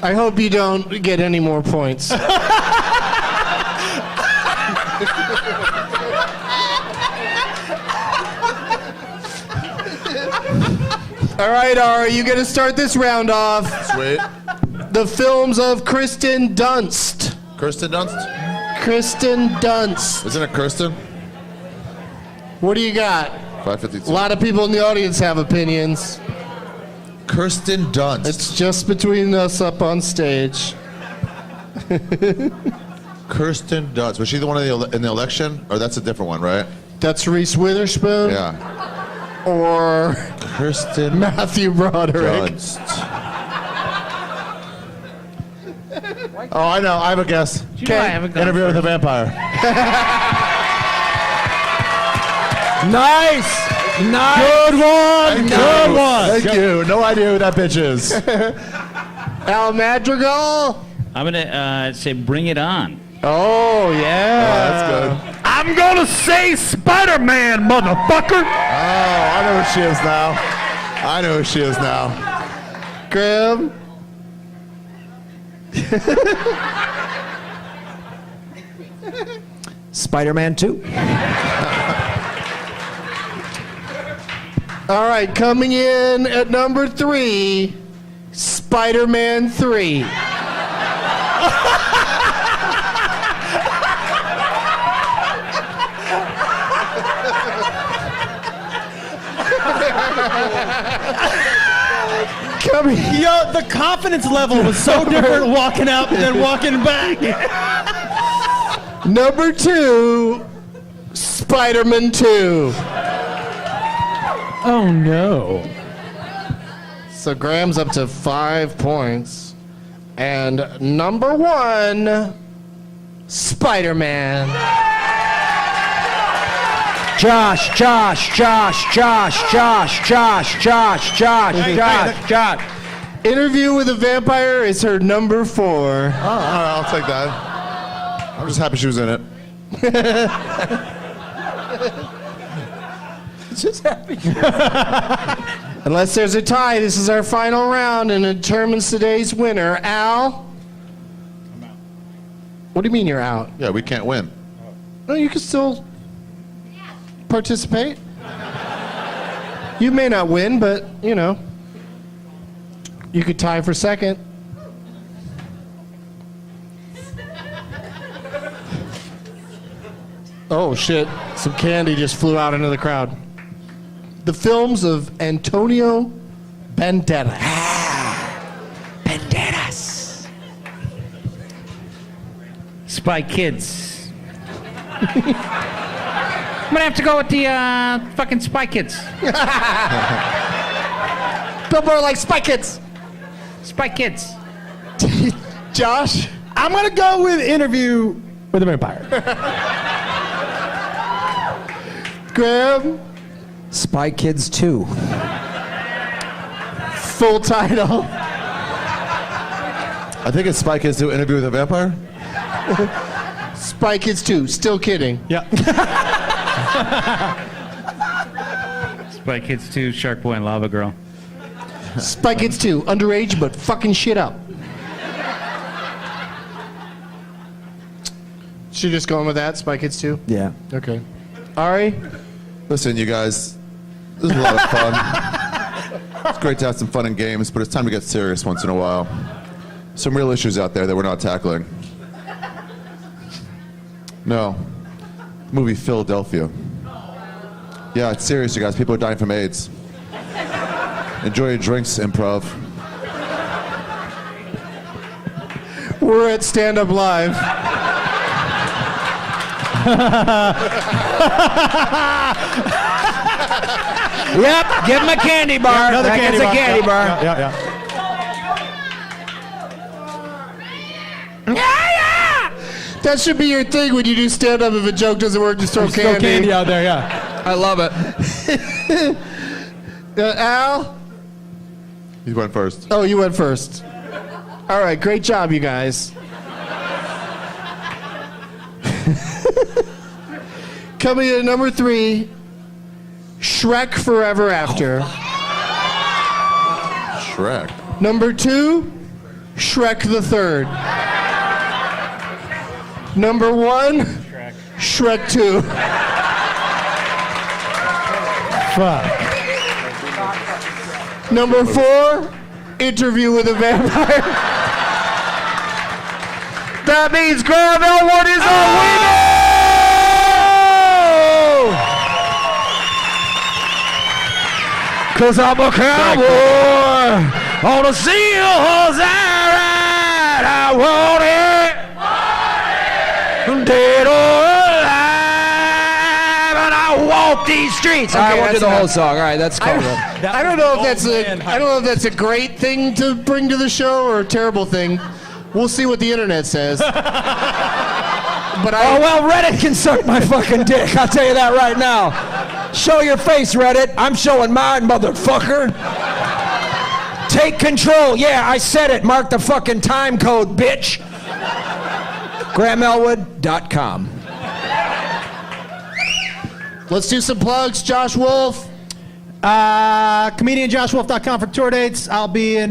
I hope you don't get any more points. All right, Ari, you going to start this round off. Sweet. The films of Kristen Dunst. Kirsten Dunst? Kristen Dunst. Isn't it Kirsten? What do you got? 552. A lot of people in the audience have opinions. Kirsten Dunst. It's just between us up on stage. Kirsten Dunst. Was she the one in the election? Or that's a different one, right? That's Reese Witherspoon Yeah. or Kirsten Matthew Broderick. Dunst. Oh, I know. I have a guess. Do you know I haven't gone Interview with a first? Vampire. Nice. Nice. Good one. Good one. Thank you. No idea who that bitch is. Al Madrigal. I'm gonna say Bring It On. Oh, yeah. That's good. I'm going to say Spider-Man, motherfucker. Oh, I know who she is now. I know who she is now. Graham. Spider-Man 2. All right, coming in at number 3, Spider-Man 3. Coming, Yo, the confidence level was so different walking out than walking back. number 2, Spider-Man 2. Oh, no. So Graham's up to 5 points. And number 1, Spider-Man. Josh. Interview with a Vampire is her number 4. Oh, all right, I'll take that. I'm just happy she was in it. Just happy. Unless there's a tie, this is our final round and it determines today's winner. Al? I'm out. What do you mean you're out? Yeah, we can't win. No, you can still participate. You may not win, but, you know, you could tie for second. Oh, shit. Some candy just flew out into the crowd. The films of Antonio Banderas. Banderas. Spy Kids. I'm gonna have to go with the fucking Spy Kids. Billboard like Spy Kids. Spy Kids. Josh? I'm going to go with Interview with a Vampire. Graham? Spy Kids 2. Full title. I think it's Spy Kids 2 Interview with a Vampire. Spy Kids 2. Still kidding. Yeah. Spy Kids 2, Shark Boy and Lava Girl. Spy Kids 2. Underage, but fucking shit up. Should just going with that? Spy Kids 2? Yeah. Okay. Ari? Listen, you guys, this is a lot of fun. It's great to have some fun and games, but it's time to get serious once in a while. Some real issues out there that we're not tackling. No. Movie Philadelphia. Yeah, it's serious, you guys. People are dying from AIDS. Enjoy your drinks, improv. We're at Stand Up Live. Yep, give him a candy bar. Another That candy gets a bar. candy bar. Yeah. That should be your thing when you do stand up. If a joke doesn't work, just throw Throw candy. candy out there, yeah. I love it. Al? You went first. Oh, you went first. All right, great job, you guys. Coming in at number 3, Shrek Forever After. Shrek. Number 2, Shrek the Third. Number 1, Shrek 2. Fuck. Number 4, Interview with a Vampire. That means Graham Elwood is our winner! Cause I'm a cowboy on a seahorse I ride. I want it, dead or alive, and I walk these streets. I won't do the whole song. All right, that's cool. I don't know if that's a great thing to bring to the show or a terrible thing. We'll see what the internet says. But Oh, well, Reddit can suck my fucking dick. I'll tell you that right now. Show your face, Reddit. I'm showing mine, motherfucker. Take control. Yeah, I said it. Mark the fucking time code, bitch. GrahamElwood.com. let's do some plugs. Josh Wolf. ComedianJoshWolf.com for tour dates. I'll be in,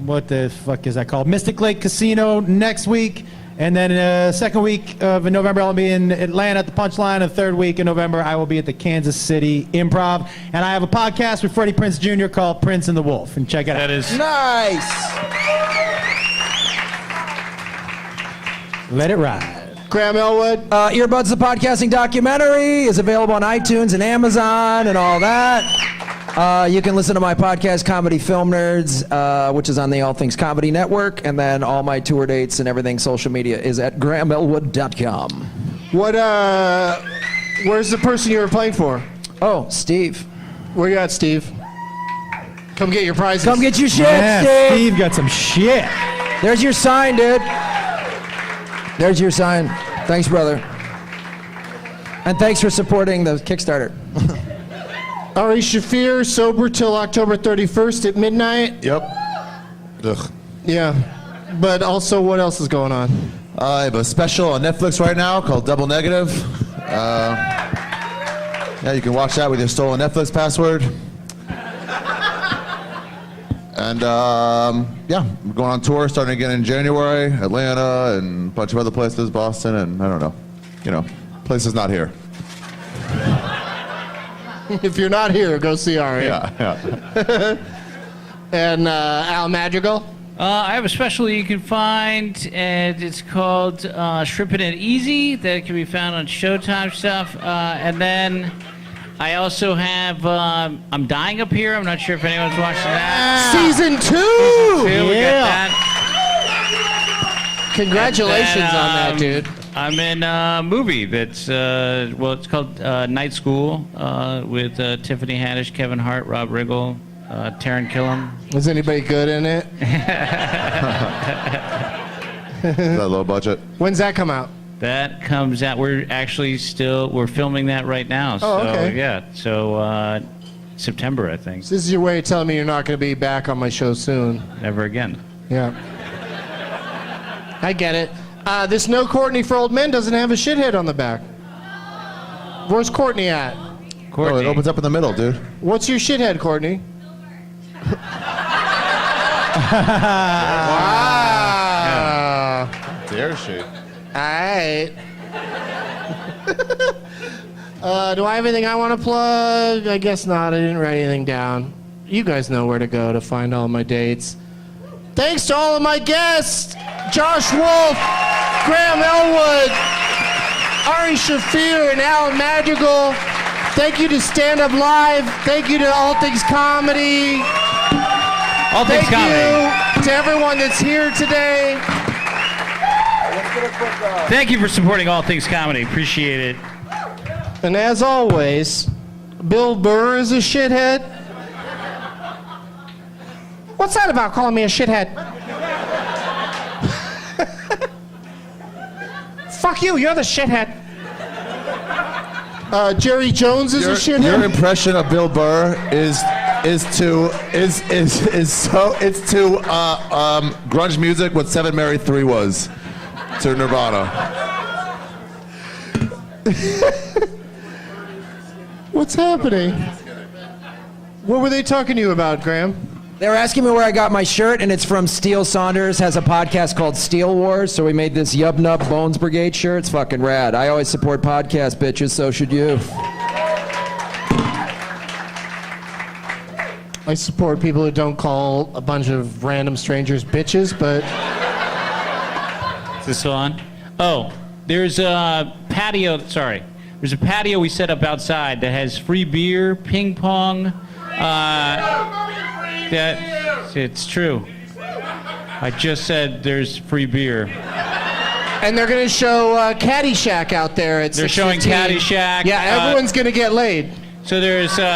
what the fuck is that called? Mystic Lake Casino next week. And then second week of November, I'll be in Atlanta at the Punchline. The third week in November, I will be at the Kansas City Improv. And I have a podcast with Freddie Prinze Jr. called Prince and the Wolf. And check it out. That is Nice. Let it ride. Graham Elwood. Earbuds the Podcasting documentary is available on iTunes and Amazon and all that. You can listen to my podcast, Comedy Film Nerds, which is on the All Things Comedy Network, and then all my tour dates and everything social media is at GrahamElwood.com. Where's the person you were playing for? Oh, Steve. Where you at, Steve? Come get your prizes. Come get your shit, Yeah, Steve. Steve got some shit. There's your sign, dude. There's your sign. Thanks, brother. And thanks for supporting the Kickstarter. Ari Shaffir, sober till October 31st at midnight. Yep. Ugh. Yeah. But also, what else is going on? I have a special on Netflix right now called Double Negative. Yeah, you can watch that with your stolen Netflix password. And yeah, we're going on tour starting again in January, Atlanta, and a bunch of other places, Boston, and I don't know, places not here. If you're not here, go see Ari. Yeah. And Al Madrigal? I have a special you can find, and it's called Shrimpin' It Easy. That can be found on Showtime stuff. And then I also have I'm Dying Up Here. I'm not sure if anyone's watching that. Season 2! We got that. Congratulations on that, dude. I'm in a movie that's, it's called Night School with Tiffany Haddish, Kevin Hart, Rob Riggle, Taron Killam. Is anybody good in it? Is that low budget? When's that come out? That comes out. We're actually we're filming that right now. Oh, okay. Yeah. So September, I think. So this is your way of telling me you're not going to be back on my show soon. Never again. Yeah. I get it. This No Courtney for Old Men doesn't have a shithead on the back. Where's Courtney at? Courtney. Oh, it opens up in the middle, dude. What's your shithead, Courtney? Wow. Dare she? Alright. Do I have anything I want to plug? I guess not. I didn't write anything down. You guys know where to go to find all my dates. Thanks to all of my guests. Josh Wolf, Graham Elwood, Ari Shaffir, and Alan Madrigal. Thank you to Stand Up Live. Thank you to All Things Comedy. All Things Comedy. Thank you to everyone that's here today. Thank you for supporting All Things Comedy. Appreciate it. And as always, Bill Burr is a shithead. What's that about calling me a shithead? Fuck you, you're the shithead. Jerry Jones is a shithead. Your impression of Bill Burr is to grunge music what 7 Mary 3 was to Nirvana. What's happening? What were they talking to you about, Graham? They were asking me where I got my shirt, and it's from Steele Saunders, has a podcast called Steel Wars, so we made this Yub Nub Bones Brigade shirt. It's fucking rad. I always support podcasts, bitches, so should you. I support people who don't call a bunch of random strangers bitches, but... Is this on? Oh, there's a patio, There's a patio we set up outside that has free beer, ping pong, it's true. I just said there's free beer. And they're going to show Caddyshack out there at 6:15. They're showing Caddyshack. Yeah, everyone's going to get laid. So there's there's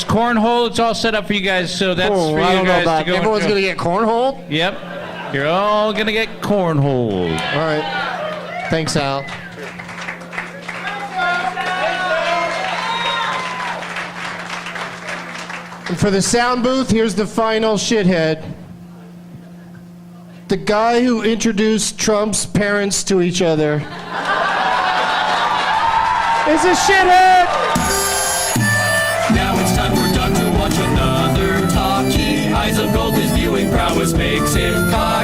cornhole. It's all set up for you guys. So that's for I you don't know guys about to go. everyone's going to get cornhole? Yep. You're all gonna get cornhole. All right. Thanks, Al. And for the sound booth, here's the final shithead. The guy who introduced Trump's parents to each other is a shithead! Now it's time for Doug to watch another talkie. Eyes of gold, his viewing prowess makes him cocky.